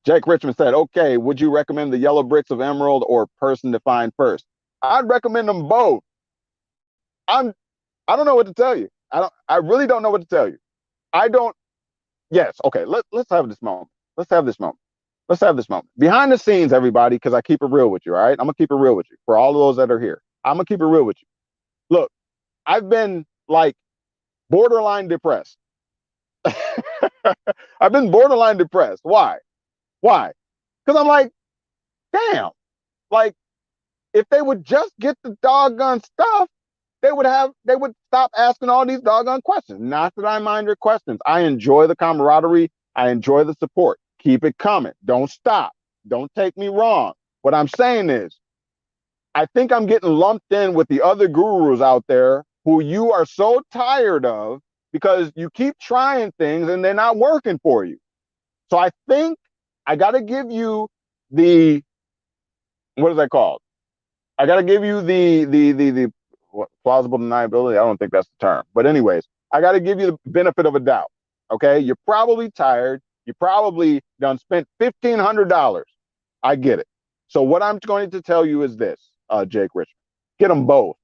Jake Richmond said, okay, would you recommend the yellow bricks of emerald or person defined first? I'd recommend them both. I don't know what to tell you. I really don't know what to tell you. Yes, okay, let's have this moment. Let's have this moment. Behind the scenes, everybody, because I keep it real with you, all right? I'm going to keep it real with you. For all of those that are here, I'm going to keep it real with you. Look, I've been like borderline depressed. I've been borderline depressed. Why? Because I'm like, damn, like if they would just get the doggone stuff, they would stop asking all these doggone questions. Not that I mind your questions. I enjoy the camaraderie. I enjoy the support. Keep it coming. Don't stop. Don't take me wrong. What I'm saying is, I think I'm getting lumped in with the other gurus out there who you are so tired of because you keep trying things and they're not working for you. So I think I got to give you what is that called? I got to give you the plausible deniability. I don't think that's the term. But anyways, I got to give you the benefit of a doubt. Okay. You're probably tired. You probably done spent $1,500. I get it. So what I'm going to tell you is this, Jake Richmond, get them both.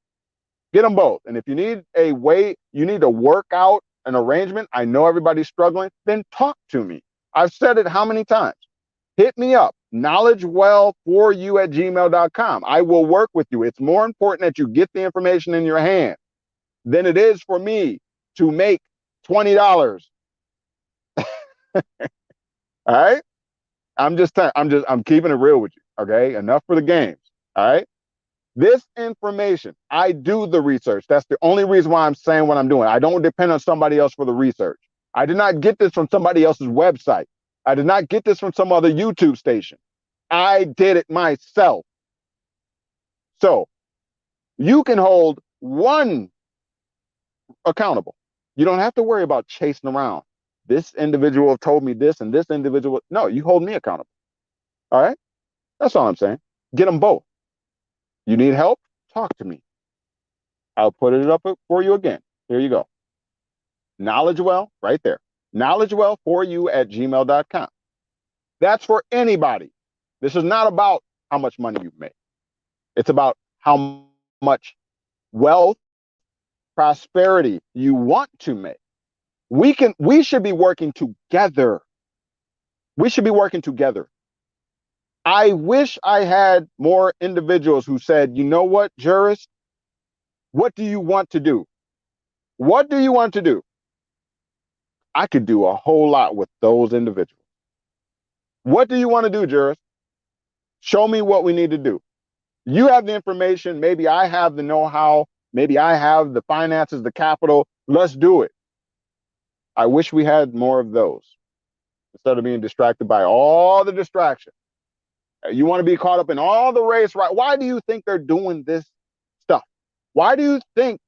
Get them both. And if you need a way, you need to work out an arrangement. I know everybody's struggling. Then talk to me. I've said it how many times? Hit me up. knowledgewealth4you@gmail.com. I will work with you. It's more important that you get the information in your hand than it is for me to make $20. All right. I'm keeping it real with you. Okay. Enough for the games. All right. This information, I do the research. That's the only reason why I'm saying what I'm doing. I don't depend on somebody else for the research. I did not get this from somebody else's website. I did not get this from some other YouTube station. I did it myself. So you can hold one accountable. You don't have to worry about chasing around. this individual told me this and this individual. No, you hold me accountable. All right. That's all I'm saying. Get them both. You need help? Talk to me. I'll put it up for you again. Here you go. KnowledgeWell, right there. KnowledgeWell4you@gmail.com. That's for anybody. This is not about how much money you make. It's about how much wealth, prosperity you want to make. We should be working together. We should be working together. I wish I had more individuals who said, you know what, Juris, what do you want to do? What do you want to do? I could do a whole lot with those individuals. What do you want to do, Juris? Show me what we need to do. You have the information. Maybe I have the know-how. Maybe I have the finances, the capital. Let's do it. I wish we had more of those instead of being distracted by all the distraction. You want to be caught up in all the race, right? Why do you think they're doing this stuff? Why do you think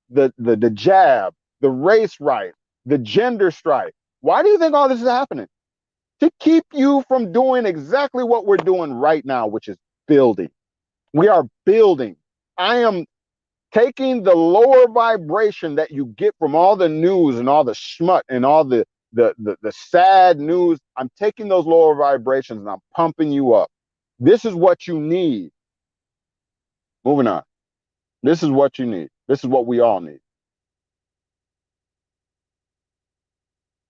the jab, the race right, the gender strife, why do you think all this is happening? To keep you from doing exactly what we're doing right now, which is building. We are building. I am taking the lower vibration that you get from all the news and all the smut and all the sad news. I'm taking those lower vibrations and I'm pumping you up. This is what you need. Moving on. This is what you need. This is what we all need.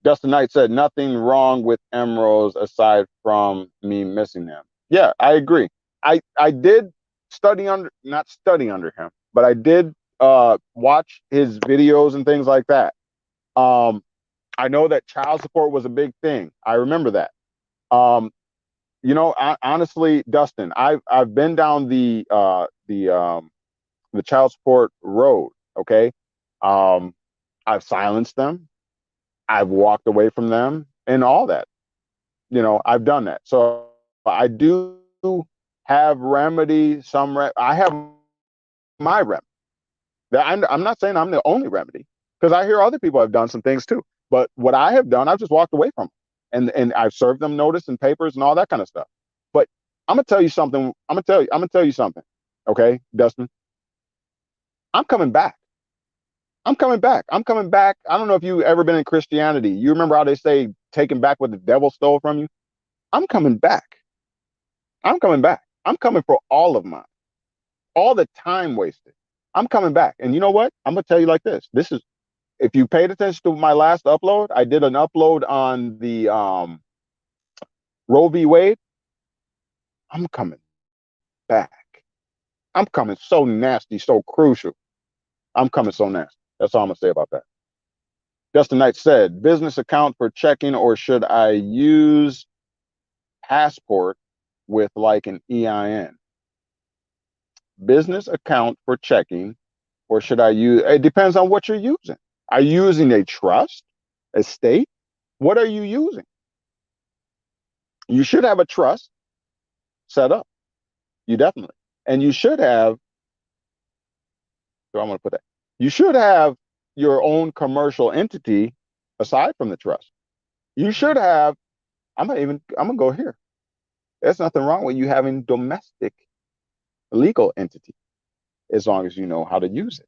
Dustin Knight said, nothing wrong with emeralds aside from me missing them. Yeah, I agree. I did not study under him, but I did watch his videos and things like that. I know that child support was a big thing. I remember that. You know, honestly, Dustin, I've been down the child support road. Okay, I've silenced them. I've walked away from them and all that. You know, I've done that. So I do have remedy. I have my remedy. I'm not saying I'm the only remedy, because I hear other people have done some things too. But what I have done, I've just walked away from them, and I've served them notice and papers and all that kind of stuff. But I'm gonna tell you something. I'm gonna tell you something. Okay, Dustin, I'm coming back. I'm coming back. I'm coming back. I don't know if you've ever been in Christianity. You remember how they say taking back what the devil stole from you? I'm coming back. I'm coming back. I'm coming for all of mine. All the time wasted. I'm coming back. And you know what? I'm going to tell you like this. This is, if you paid attention to my last upload, I did an upload on the Roe v. Wade. I'm coming back. I'm coming so nasty, so crucial. I'm coming so nasty. That's all I'm going to say about that. Dustin Knight said, business account for checking, or should I use passport with like an EIN? Business account for checking, or should I use, it depends on what you're using. Are you using a trust, estate? What are you using? You should have a trust set up. You definitely. And you should have, so I'm going to put that. You should have your own commercial entity aside from the trust. You should have, I'm going to go here. There's nothing wrong with you having domestic legal entity, as long as you know how to use it,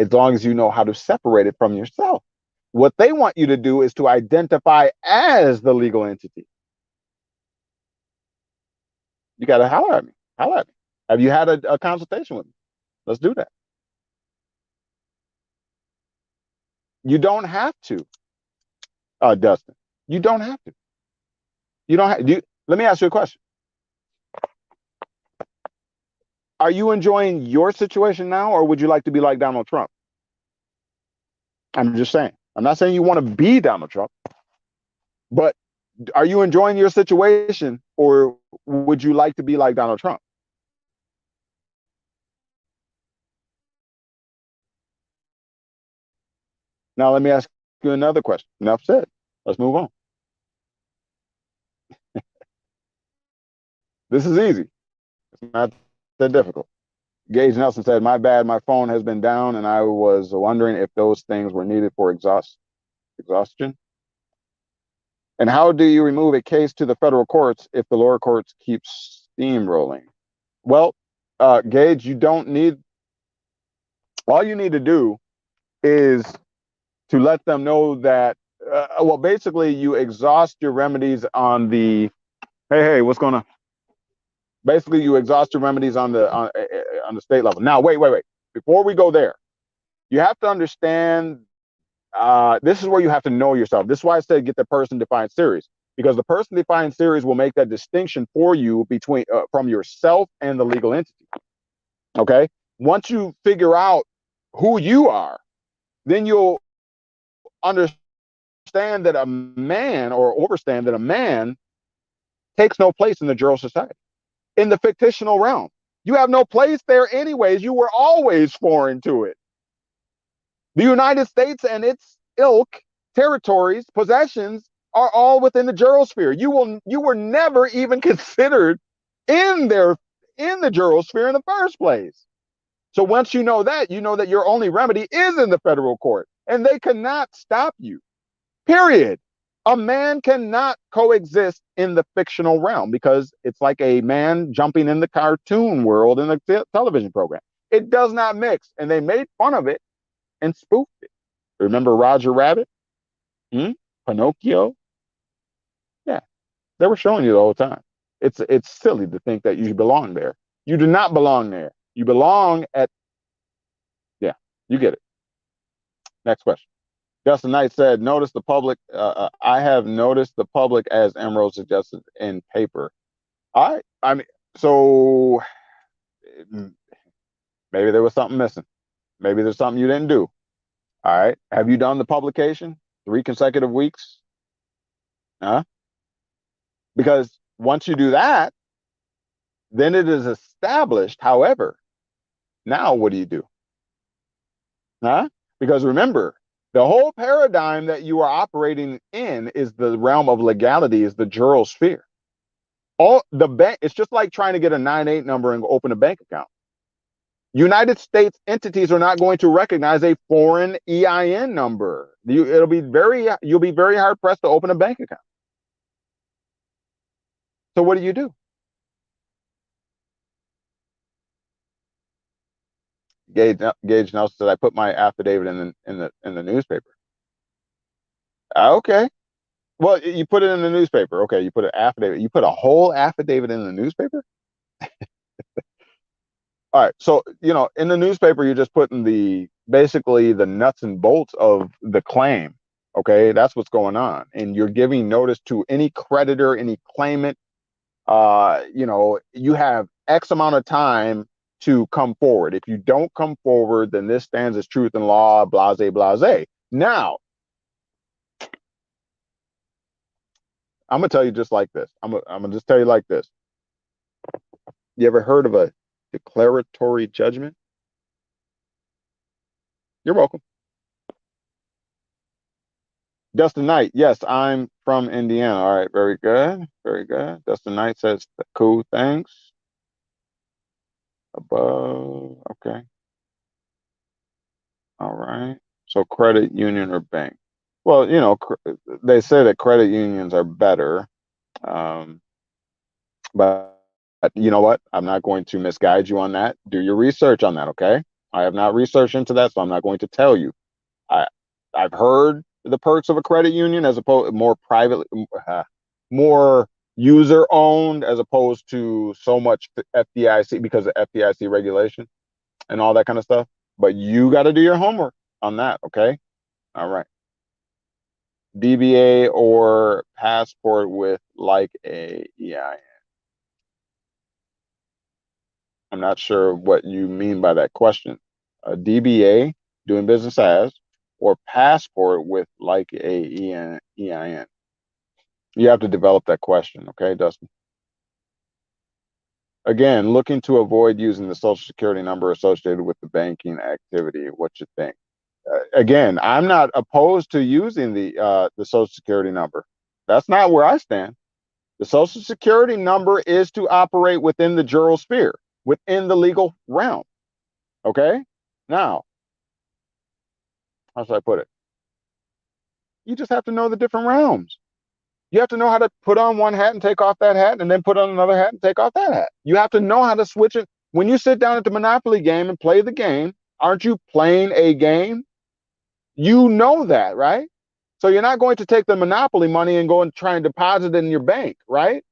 as long as you know how to separate it from yourself. What they want you to do is to identify as the legal entity. You got to holler at me. Holler at me. Have you had a consultation with me? Let's do that. You don't have to, Dustin. You don't have to. You don't have. Let me ask you a question. Are you enjoying your situation now, or would you like to be like Donald Trump? I'm just saying. I'm not saying you want to be Donald Trump, but are you enjoying your situation, or would you like to be like Donald Trump? Now, let me ask you another question. Enough said. Let's move on. This is easy. It's not that difficult. Gage Nelson said, my bad, my phone has been down, and I was wondering if those things were needed for exhaustion. And how do you remove a case to the federal courts if the lower courts keep steamrolling? Well, Gage, you don't need, all you need to do is to let them know that, well, basically you exhaust your remedies on the, hey, what's going on? Basically, you exhaust your remedies on the state level. Now, wait. Before we go there, you have to understand. This is where you have to know yourself. This is why I said get the person-defined series, because the person-defined series will make that distinction for you between from yourself and the legal entity. Okay. Once you figure out who you are, then you'll understand that a man, or understand that a man takes no place in the jural society, in the fictional realm. You have no place there anyways. You were always foreign to it. The United States and its ilk, territories, possessions are all within the jural sphere. You were never even considered in the jural sphere in the first place. So once you know that your only remedy is in the federal court, and they cannot stop you. Period. A man cannot coexist in the fictional realm, because it's like a man jumping in the cartoon world in the television program. It does not mix, and they made fun of it and spoofed it. Remember Roger Rabbit? Pinocchio? Yeah, they were showing you the whole time. It's silly to think that you belong there. You do not belong there. You belong at, yeah, you get it. Next question. Justin Knight said, notice the public. I have noticed the public, as Emerald suggested, in paper. I mean, so maybe there was something missing. Maybe there's something you didn't do. All right. Have you done the publication 3 consecutive weeks? Huh? Because once you do that, then it is established. However, now what do you do? Huh? Because remember, the whole paradigm that you are operating in is the realm of legality, is the jural sphere. All the bank, it's just like trying to get a 98 number and open a bank account. United States entities are not going to recognize a foreign EIN number. You'll be very hard pressed to open a bank account. So what do? Gage Nelson said, I put my affidavit in the newspaper. Okay. Well, you put it in the newspaper. Okay, you put an affidavit. You put a whole affidavit in the newspaper? All right. So, in the newspaper, you're just putting basically the nuts and bolts of the claim. Okay, that's what's going on. And you're giving notice to any creditor, any claimant. You have X amount of time to come forward. If you don't come forward, then this stands as truth in law, blase, blase. Now, I'm gonna tell you just like this. I'm gonna just tell you like this. You ever heard of a declaratory judgment? You're welcome. Dustin Knight, yes, I'm from Indiana. All right, very good, very good. Dustin Knight says, cool, thanks. Above, okay. All right. So credit union or bank? Well, they say that credit unions are better, but you know what? I'm not going to misguide you on that. Do your research on that, okay? I have not researched into that, so I'm not going to tell you. I've heard the perks of a credit union as opposed more privately, more user owned, as opposed to so much FDIC, because of FDIC regulation and all that kind of stuff. But you got to do your homework on that, okay? All right. DBA or passport with like a EIN. I'm not sure what you mean by that question. A DBA, doing business as, or passport with like a EIN. You have to develop that question, okay, Dustin? Again, looking to avoid using the social security number associated with the banking activity. What you think? Again, I'm not opposed to using the social security number. That's not where I stand. The social security number is to operate within the jural sphere, within the legal realm. Okay? Now, how should I put it? You just have to know the different realms. You have to know how to put on one hat and take off that hat, and then put on another hat and take off that hat. You have to know how to switch it. When you sit down at the Monopoly game and play the game, aren't you playing a game? You know that, right? So you're not going to take the Monopoly money and go and try and deposit it in your bank, right?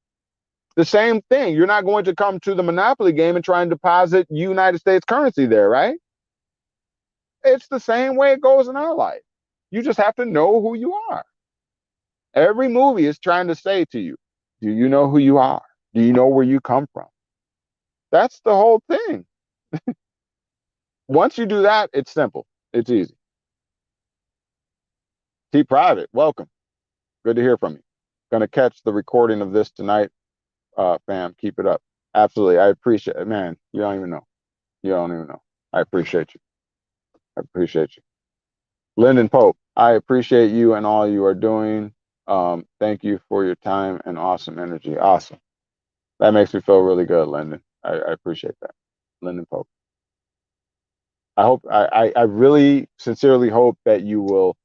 The same thing. You're not going to come to the Monopoly game and try and deposit United States currency there, right? It's the same way it goes in our life. You just have to know who you are. Every movie is trying to say to you, do you know who you are? Do you know where you come from? That's the whole thing. Once you do that, it's simple. It's easy. T Private, welcome. Good to hear from you. Going to catch the recording of this tonight, fam. Keep it up. Absolutely. I appreciate it. Man, you don't even know. You don't even know. I appreciate you. I appreciate you. Lyndon Pope, I appreciate you and all you are doing. Thank you for your time and awesome energy. Awesome. That makes me feel really good, Lyndon. I appreciate that. Lyndon Pope. I really sincerely hope that you will,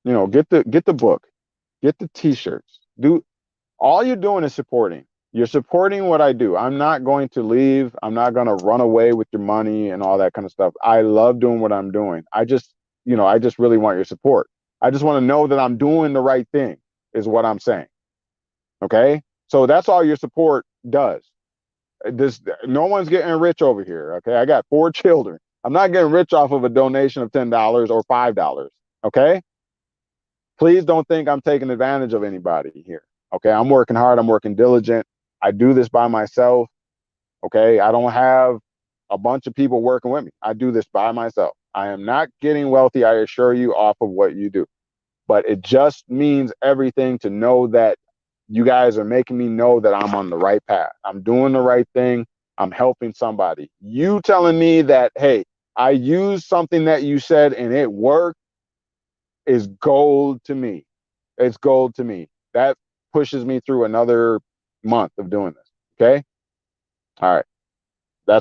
get the book, get the t-shirts. All you're doing is supporting. You're supporting what I do. I'm not going to leave. I'm not going to run away with your money and all that kind of stuff. I love doing what I'm doing. I just really want your support. I just want to know that I'm doing the right thing is what I'm saying. Okay? So that's all your support does. No one's getting rich over here. Okay? I got 4 children. I'm not getting rich off of a donation of $10 or $5. Okay? Please don't think I'm taking advantage of anybody here. Okay, I'm working hard. I'm working diligent. I do this by myself. Okay, I don't have a bunch of people working with me. I do this by myself. I am not getting wealthy, I assure you, off of what you do. But it just means everything to know that you guys are making me know that I'm on the right path. I'm doing the right thing. I'm helping somebody. You telling me that, hey, I used something that you said and it worked is gold to me. It's gold to me. That pushes me through another month of doing this. Okay. All right.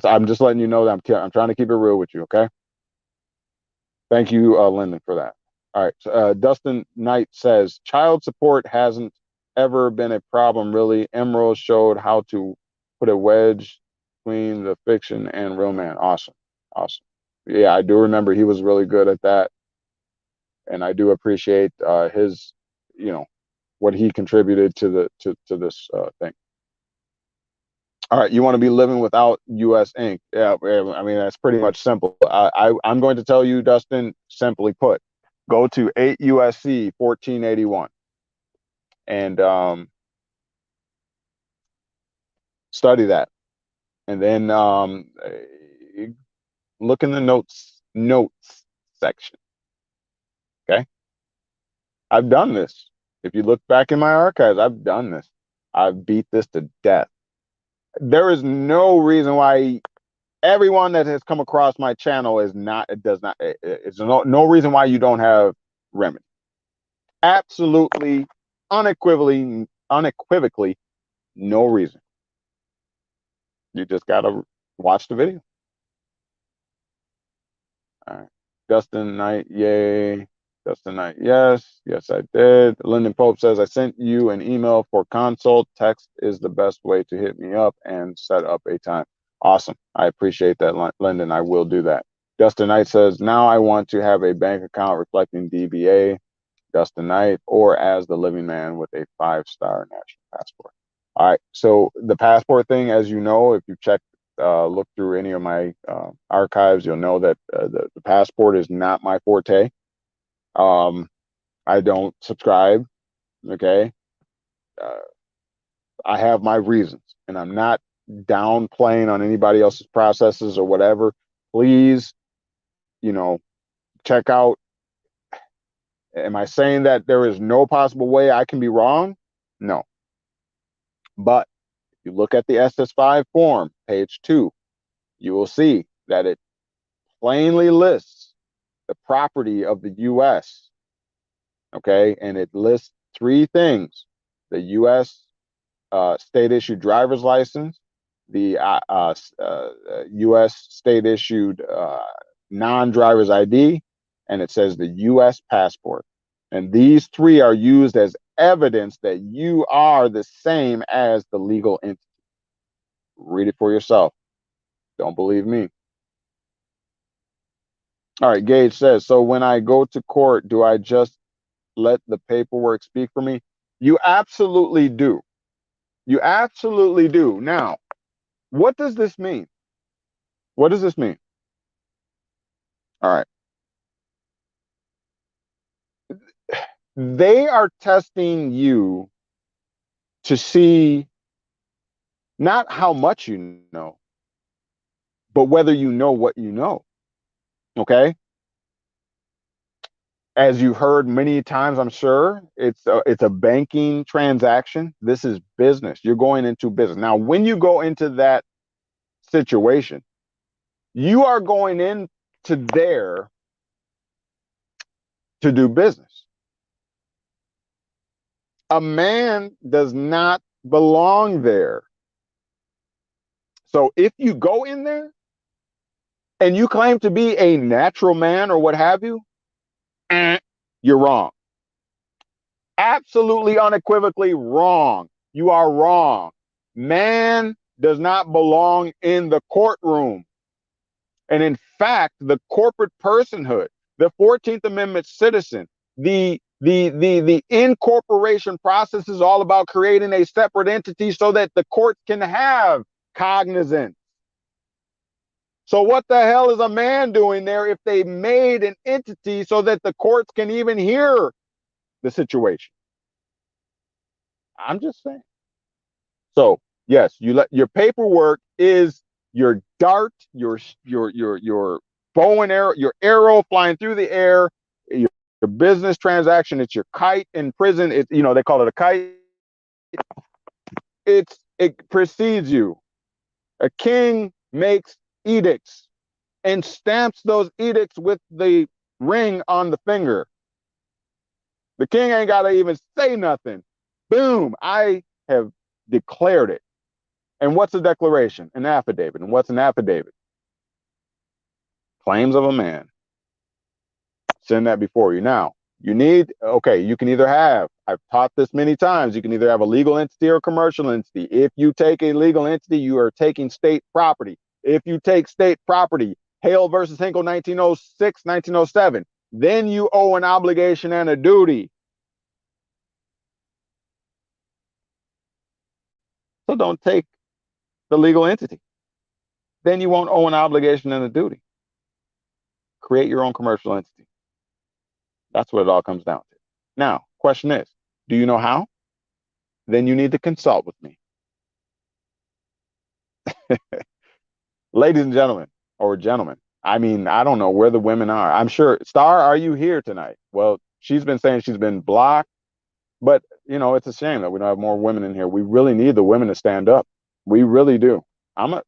I'm just letting you know that I'm trying to keep it real with you. Okay. Thank you, Lyndon, for that. All right. So, Dustin Knight says child support hasn't ever been a problem, really. Emerald showed how to put a wedge between the fiction and real man. Awesome. Awesome. Yeah, I do remember he was really good at that. And I do appreciate his, what he contributed to this thing. All right, you want to be living without U.S. ink? Yeah, I mean that's pretty much simple. I'm going to tell you, Dustin. Simply put, go to 8 USC 1481 and study that, and then look in the notes section. Okay, I've done this. If you look back in my archives, I've done this. I've beat this to death. There is no reason why everyone that has come across my channel it's no reason why you don't have remedy. Absolutely, unequivocally, no reason. You just gotta watch the video. All right. Dustin Knight, yay. Dustin Knight, yes. Yes, I did. Lyndon Pope says, I sent you an email for consult. Text is the best way to hit me up and set up a time. Awesome. I appreciate that, Lyndon. I will do that. Dustin Knight says, now I want to have a bank account reflecting DBA, Dustin Knight, or as the living man with a 5-star national passport. All right. So the passport thing, as you know, if you look through any of my archives, you'll know that the passport is not my forte. I don't subscribe. Okay. I have my reasons, and I'm not downplaying on anybody else's processes or whatever. Please, check out. Am I saying that there is no possible way I can be wrong? No. But if you look at the SS5 form, page 2, you will see that it plainly lists the property of the U.S. Okay, and it lists 3 things: the U.S. State-issued driver's license, the U.S. state-issued non-driver's ID, and it says the U.S. passport. And these three are used as evidence that you are the same as the legal entity. Read it for yourself. Don't believe me. All right, Gage says, so when I go to court, do I just let the paperwork speak for me? You absolutely do. You absolutely do. Now, what does this mean? What does this mean? All right. They are testing you to see not how much you know, but whether you know what you know. Okay. As you heard many times, I'm sure it's a banking transaction. This is business. You're going into business. Now, when you go into that situation, you are going into there to do business. A man does not belong there. So if you go in there and you claim to be a natural man or what have you, you're wrong. Absolutely unequivocally wrong. You are wrong. Man does not belong in the courtroom. And in fact, the corporate personhood, the 14th Amendment citizen, the incorporation process is all about creating a separate entity so that the courts can have cognizance. So what the hell is a man doing there if they made an entity so that the courts can even hear the situation? I'm just saying. So yes, you let your paperwork is your dart, your bow and arrow, your arrow flying through the air, your business transaction. It's your kite in prison. It they call it a kite. It precedes you. A king makes edicts and stamps those edicts with the ring on the finger. The king ain't got to even say nothing. Boom! I have declared it. And what's a declaration? An affidavit. And what's an affidavit? Claims of a man. Send that before you. Now, you can either have, I've taught this many times, you can either have a legal entity or a commercial entity. If you take a legal entity, you are taking state property. If you take state property, Hale versus Hinkle 1906, 1907, then you owe an obligation and a duty. So don't take the legal entity. Then you won't owe an obligation and a duty. Create your own commercial entity. That's what it all comes down to. Now, question is, do you know how? Then you need to consult with me. Ladies and gentlemen, or gentlemen, I mean, I don't know where the women are. I'm sure, Star, are you here tonight? Well, she's been saying she's been blocked, but it's a shame that we don't have more women in here. We really need the women to stand up. We really do.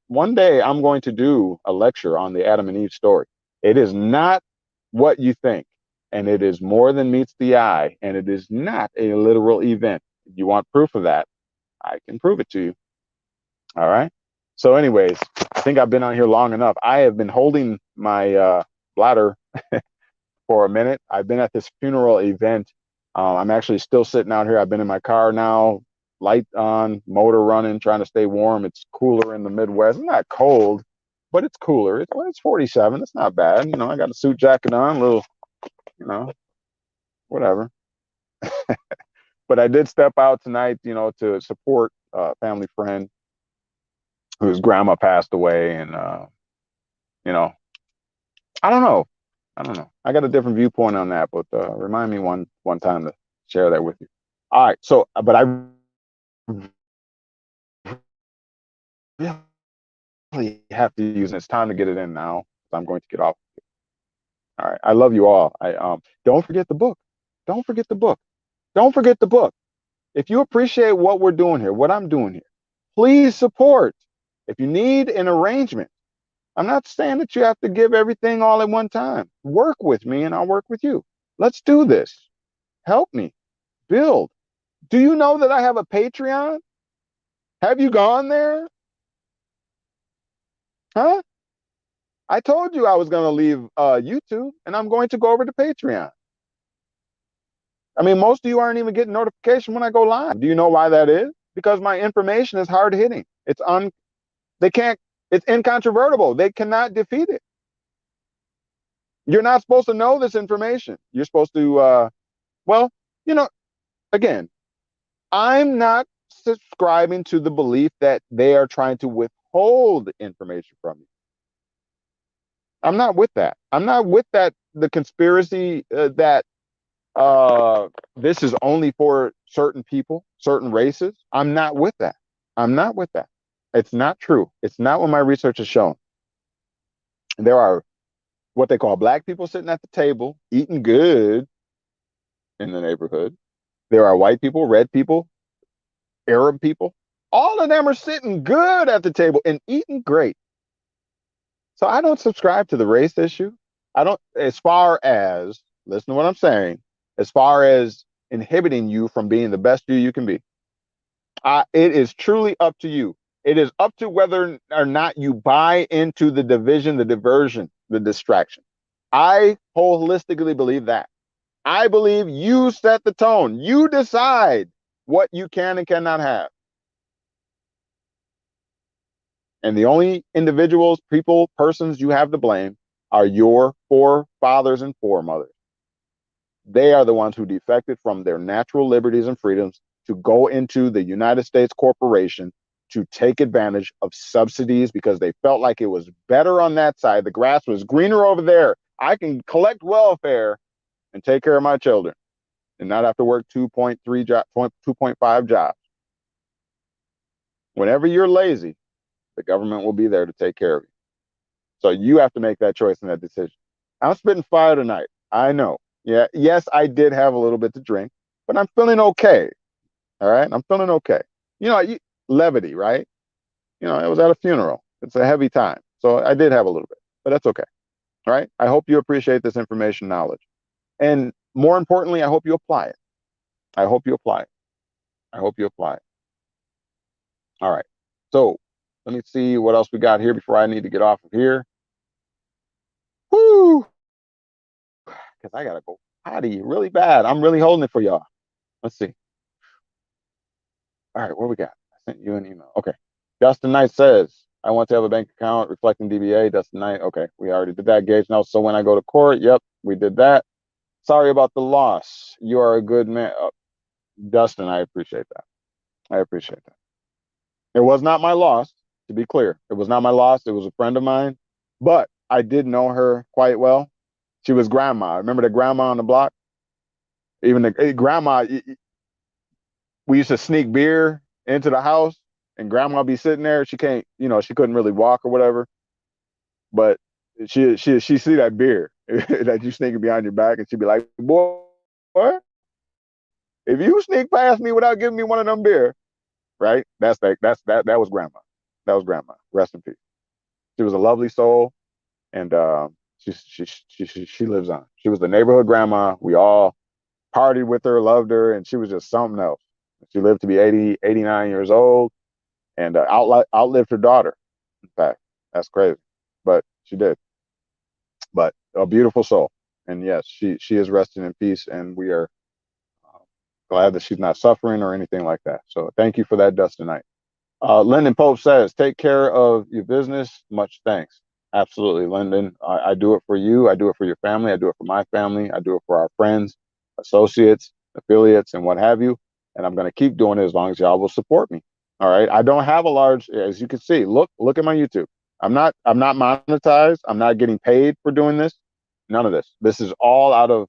One day I'm going to do a lecture on the Adam and Eve story. It is not what you think, and it is more than meets the eye, and it is not a literal event. If you want proof of that, I can prove it to you. All right. So anyways, I think I've been on here long enough. I have been holding my bladder for a minute. I've been at this funeral event. I'm actually still sitting out here. I've been in my car now, light on, motor running, trying to stay warm. It's cooler in the Midwest. It's not cold, but it's cooler. It's 47. It's not bad. I got a suit jacket on, a little, whatever. But I did step out tonight, to support a family friend whose grandma passed away. And, I don't know. I got a different viewpoint on that, but remind me one time to share that with you. All right. So, but I really have to use it. It's time to get it in now. I'm going to get off. All right. I love you all. Don't forget the book. Don't forget the book. Don't forget the book. If you appreciate what we're doing here, what I'm doing here, please support. If you need an arrangement, I'm not saying that you have to give everything all at one time. Work with me and I'll work with you. Let's do this. Help me build. Do you know that I have a Patreon? Have you gone there? Huh? I told you I was going to leave YouTube and I'm going to go over to Patreon. I mean, most of you aren't even getting notification when I go live. Do you know why that is? Because my information is hard hitting. They can't, it's incontrovertible. They cannot defeat it. You're not supposed to know this information. You're supposed to, well, you know, again, I'm not subscribing to the belief that they are trying to withhold information from you. I'm not with that. I'm not with that. The conspiracy that this is only for certain people, certain races. I'm not with that. I'm not with that. It's not true. It's not what my research has shown. There are what they call black people sitting at the table, eating good in the neighborhood. There are white people, red people, Arab people. All of them are sitting good at the table and eating great. So I don't subscribe to the race issue. I don't, as far as, listen to what I'm saying, as far as inhibiting you from being the best you can be. It is truly up to you. It is up to whether or not you buy into the division, the diversion, the distraction. I holistically believe that. I believe you set the tone. You decide what you can and cannot have. And the only individuals, people, persons you have to blame are your forefathers and foremothers. They are the ones who defected from their natural liberties and freedoms to go into the United States corporation to take advantage of subsidies because they felt like it was better on that side. The grass was greener over there. I can collect welfare and take care of my children and not have to work 2.3 jobs, 2.5 jobs. Whenever you're lazy, the government will be there to take care of you. So you have to make that choice and that decision. I'm spitting fire tonight. I know. Yeah. Yes, I did have a little bit to drink, but I'm feeling okay. All right. I'm feeling okay. You know, levity, right? You know, it was at a funeral. It's a heavy time. So I did have a little bit, but that's okay. All right. I hope you appreciate this information, knowledge. And more importantly, I hope you apply it. I hope you apply it. I hope you apply it. All right. So let me see what else we got here before I need to get off of here. Whoo! Because I got to go potty really bad. I'm really holding it for y'all. Let's see. All right. What we got? I sent you an email. Okay. Dustin Knight says, I want to have a bank account reflecting DBA. Dustin Knight. Okay. We already did that. Gage. Now, so when I go to court, yep, we did that. Sorry about the loss. You are a good man. Dustin, I appreciate that. I appreciate that. It was not my loss, to be clear. It was not my loss. It was a friend of mine, but I did know her quite well. She was grandma. Remember the grandma on the block? Even the grandma, we used to sneak beer into the house and grandma be sitting there. She can't, you know, she couldn't really walk or whatever, but she see that beer that you sneaking behind your back and she'd be like, boy, if you sneak past me without giving me one of them beer, right? That was grandma. That was grandma. Rest in peace. She was a lovely soul, and she lives on. She was the neighborhood grandma. We all partied with her, loved her, and she was just something else. She lived to be 80, 89 years old, and outlived her daughter. In fact, that's crazy, but she did. But a beautiful soul, and yes, she is resting in peace, and we are glad that she's not suffering or anything like that. So thank you for that, Dustin Knight. Lyndon Pope says, take care of your business. Much thanks. Absolutely, Lyndon. I do it for you. I do it for your family. I do it for my family. I do it for our friends, associates, affiliates, and what have you. And I'm going to keep doing it as long as y'all will support me. All right. I don't have a large, as you can see, look at my YouTube. I'm not monetized. I'm not getting paid for doing this. None of this. This is all out of,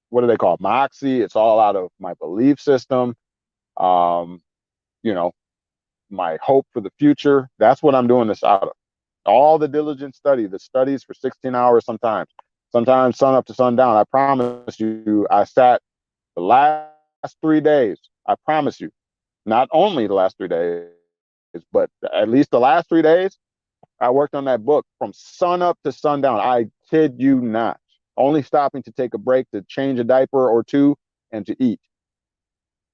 what do they call it? Moxie. It's all out of my belief system. You know, my hope for the future. That's what I'm doing this out of. All the diligent study, the studies for 16 hours sometimes sun up to sundown. I promise you, I sat the last 3 days. I promise you, not only the last 3 days, but at least the last 3 days, I worked on that book from sun up to sundown. I kid you not. Only stopping to take a break to change a diaper or two and to eat.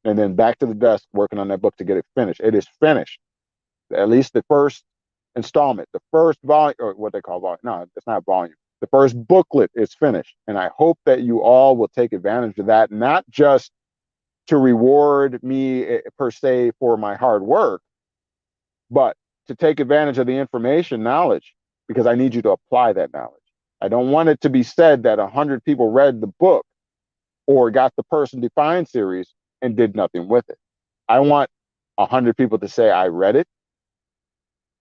And then back to the desk working on that book to get it finished. It is finished. At least the first installment, the first volume, or what they call volume. No, it's not volume. The first booklet is finished. And I hope that you all will take advantage of that, not just to reward me per se for my hard work, but to take advantage of the information knowledge, because I need you to apply that knowledge. I don't want it to be said that 100 people read the book or got the person defined series and did nothing with it. I want 100 people to say, I read it,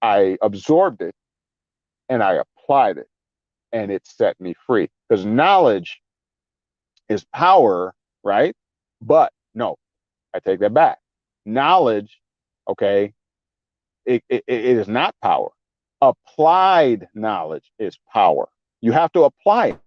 I absorbed it, and I applied it, and it set me free. Because knowledge is power, right? But no, I take that back. Knowledge, okay, it is not power. Applied knowledge is power. You have to apply it.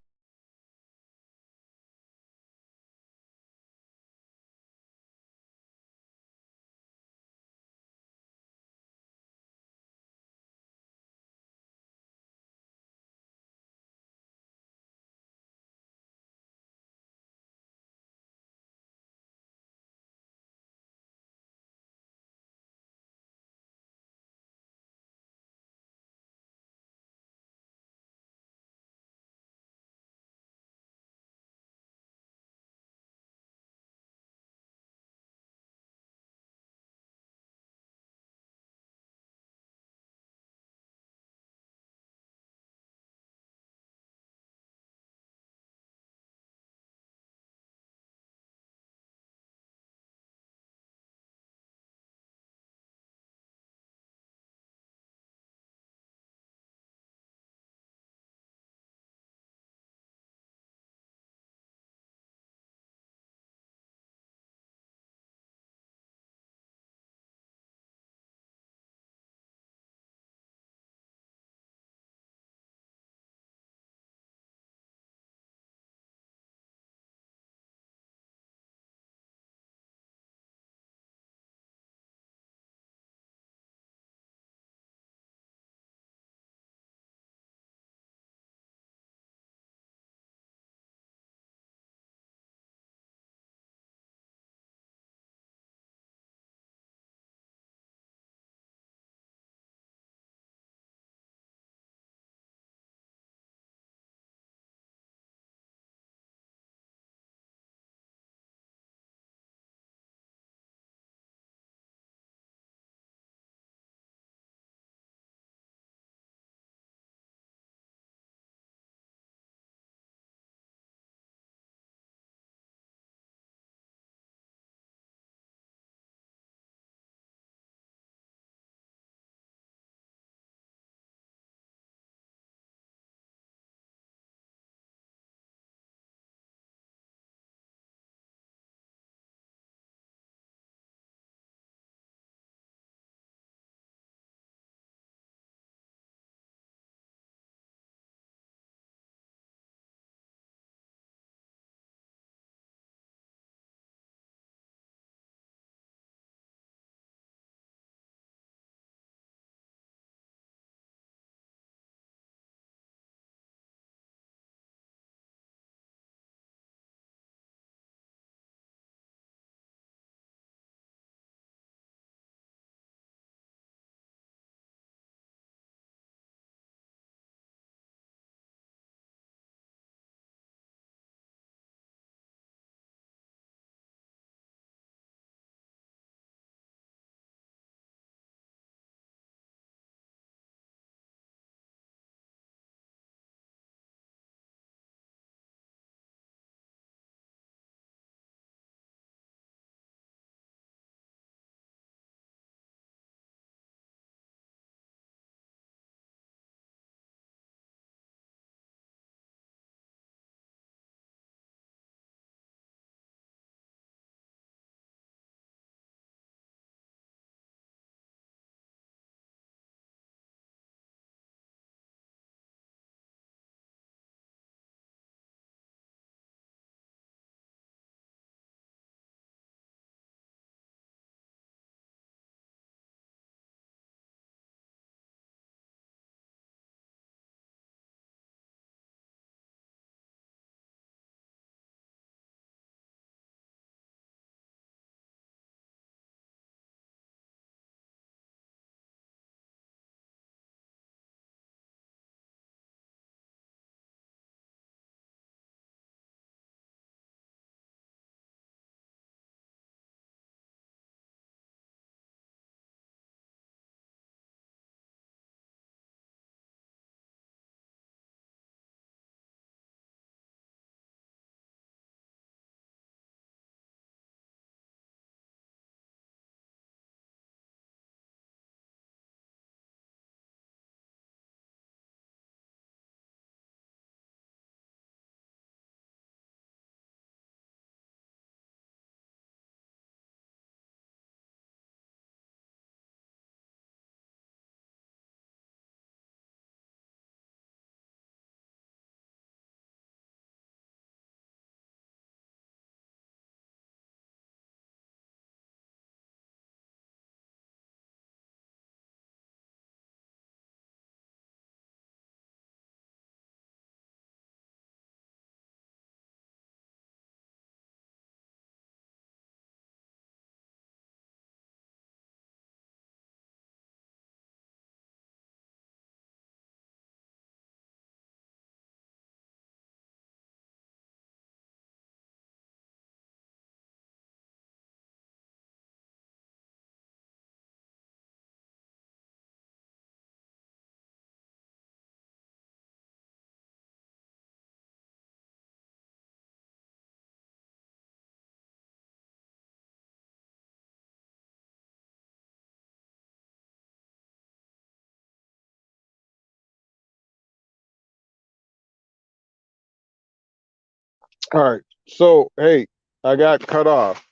All right. So, hey, I got cut off.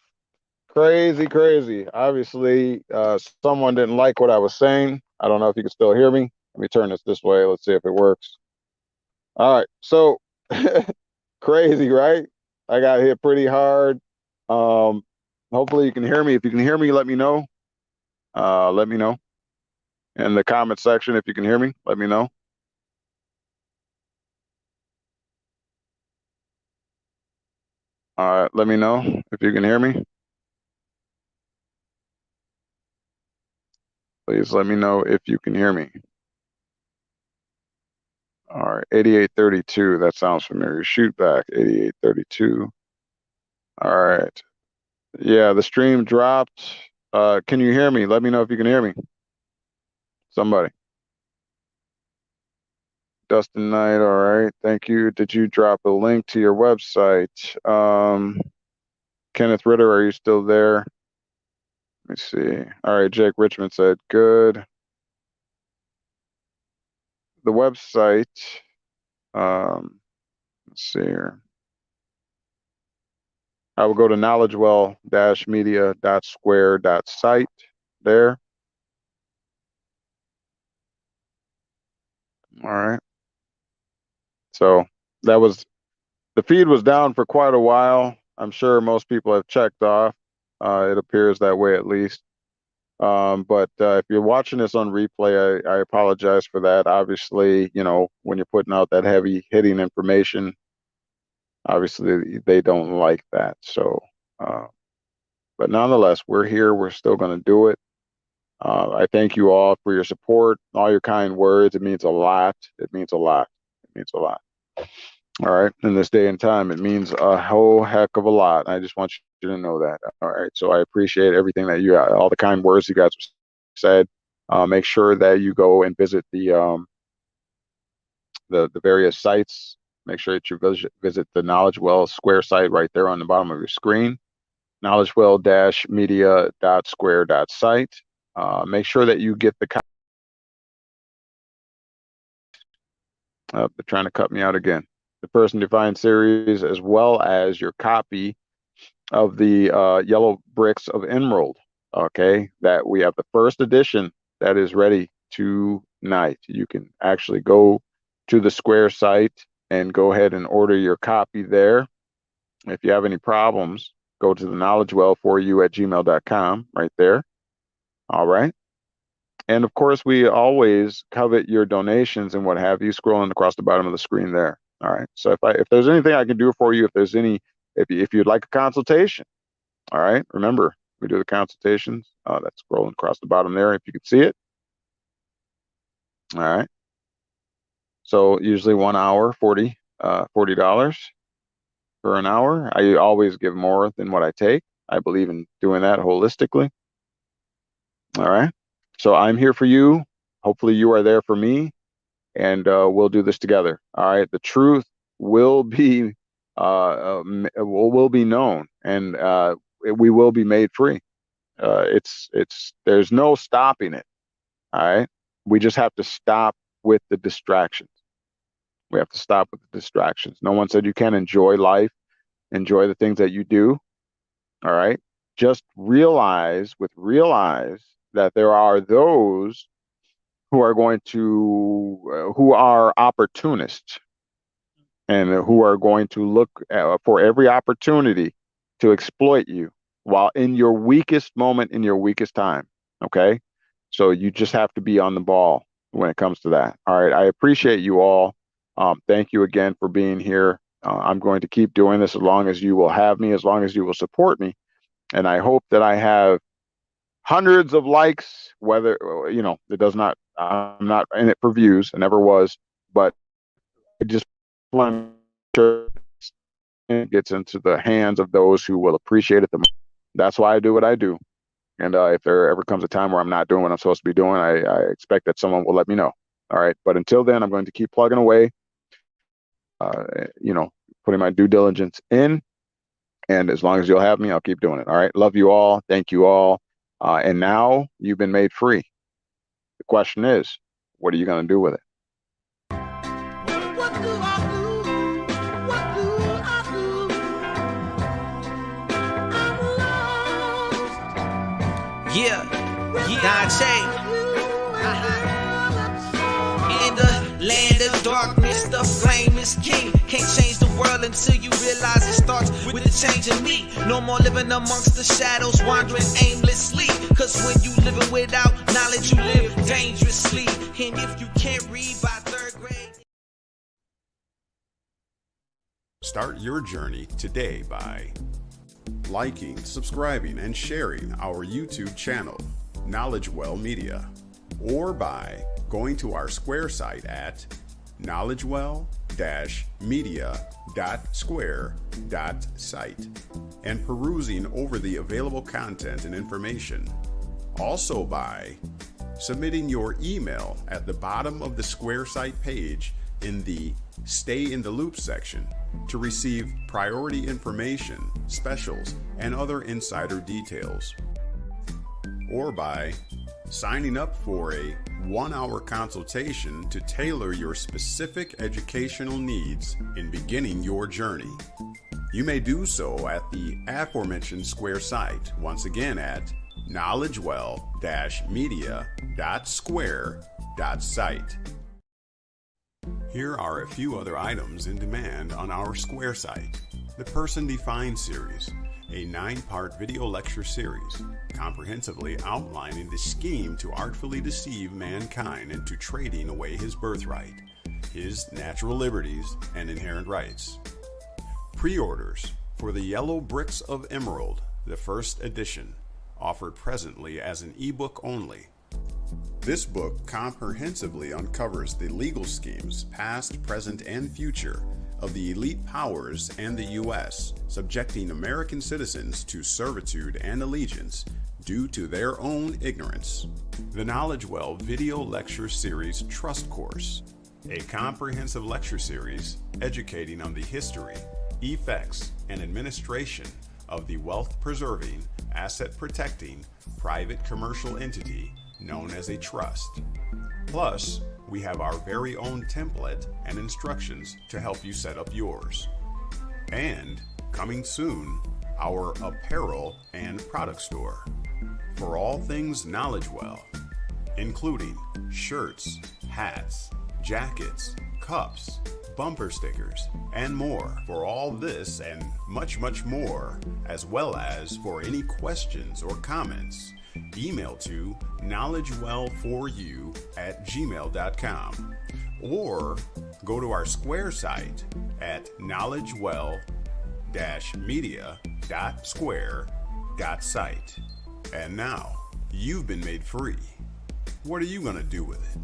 Crazy, crazy. Obviously, someone didn't like what I was saying. I don't know if you can still hear me. Let me turn this way. Let's see if it works. All right. So, crazy, right? I got hit pretty hard. Um, Hopefully you can hear me. If you can hear me, let me know. Let me know in the comment section if you can hear me. Let me know. Let me know if you can hear me. Please let me know if you can hear me. All right, 8832. That sounds familiar. Shoot back, 8832. All right. Yeah, the stream dropped. Can you hear me? Let me know if you can hear me. Somebody. Dustin Knight, all right. Thank you. Did you drop a link to your website? Kenneth Ritter, are you still there? Let me see. All right, Jake Richmond said, good. The website, let's see here. I will go to knowledgewell-media.square.site there. All right. So that was, the feed was down for quite a while. I'm sure most people have checked off. It appears that way at least. But if you're watching this on replay, I apologize for that. Obviously, you know, when you're putting out that heavy hitting information, obviously they don't like that. So, but nonetheless, we're here. We're still going to do it. I thank you all for your support, all your kind words. It means a lot. It means a lot. It means a lot. All right. In this day and time, it means a whole heck of a lot. I just want you to know that. All right. So I appreciate everything that you, all the kind words you guys said. Make sure that you go and visit the various sites. Make sure that you visit the Knowledge Well Square site right there on the bottom of your screen. knowledgewell-media.square.site. Make sure that you get the. They're trying to cut me out again. The Person Defined series, as well as your copy of the Yellow Bricks of Emerald. Okay, that we have the first edition that is ready tonight. You can actually go to the Square site and go ahead and order your copy there. If you have any problems, go to the knowledgewell4u@gmail.com right there. All right. And of course, we always covet your donations and what have you, scrolling across the bottom of the screen there. All right. So if there's anything I can do for you, if you'd like a consultation, all right, remember we do the consultations. That's scrolling across the bottom there. If you can see it. All right. So usually 1 hour, $40 for an hour. I always give more than what I take. I believe in doing that holistically. All right. So I'm here for you. Hopefully you are there for me, and we'll do this together. All right. The truth will be will be known, and we will be made free. There's no stopping it. All right. We just have to stop with the distractions. We have to stop with the distractions. No one said you can't enjoy life, enjoy the things that you do. All right. Just realize that there are those who are going to, who are opportunists and who are going to look for every opportunity to exploit you while in your weakest moment, in your weakest time. Okay. So you just have to be on the ball when it comes to that. All right. I appreciate you all. Thank you again for being here. I'm going to keep doing this as long as you will have me, as long as you will support me. And I hope that I have hundreds of likes, whether, it does not, I'm not in it for views. I never was, but I just want to make sure it gets into the hands of those who will appreciate it the most. That's why I do what I do. And if there ever comes a time where I'm not doing what I'm supposed to be doing, I expect that someone will let me know. All right. But until then, I'm going to keep plugging away, putting my due diligence in. And as long as you'll have me, I'll keep doing it. All right. Love you all. Thank you all. And now you've been made free. The question is, what are you going to do with it? What do I do? What do I do? Yeah, Dante. In the land of darkness, the flame is king. Can't change the world until you realize it starts with the change in me. No more living amongst the shadows, wandering aimlessly. Cause when you living without knowledge, you live dangerously. And if you can't read by 3rd grade. Start your journey today by liking, subscribing, and sharing our YouTube channel, Knowledge Well Media, or by going to our Square site at knowledgewell-media.square.site and perusing over the available content and information. Also by submitting your email at the bottom of the Square site page in the Stay in the Loop section to receive priority information, specials, and other insider details. Or by signing up for a 1-hour consultation to tailor your specific educational needs in beginning your journey. You may do so at the aforementioned Square site, once again at knowledgewell-media.square.site. Here are a few other items in demand on our Square site. The Person Defined series, a 9-part video lecture series, comprehensively outlining the scheme to artfully deceive mankind into trading away his birthright, his natural liberties, and inherent rights. Pre-orders for The Yellow Bricks of Emerald, the 1st edition, offered presently as an ebook only. This book comprehensively uncovers the legal schemes, past, present, and future, of the elite powers and the U.S., subjecting American citizens to servitude and allegiance due to their own ignorance. The Knowledge Well Video Lecture Series Trust Course, a comprehensive lecture series educating on the history, effects, and administration of the wealth-preserving, asset-protecting, private commercial entity known as a trust. Plus, we have our very own template and instructions to help you set up yours. And, coming soon, our apparel and product store for all things Knowledge Well, including shirts, hats, jackets, cups, bumper stickers, and more. For all this and much, much more, as well as for any questions or comments, email to knowledgewell4u@gmail.com or go to our Square site at knowledgewell-media.square.site. And now, you've been made free. What are you going to do with it?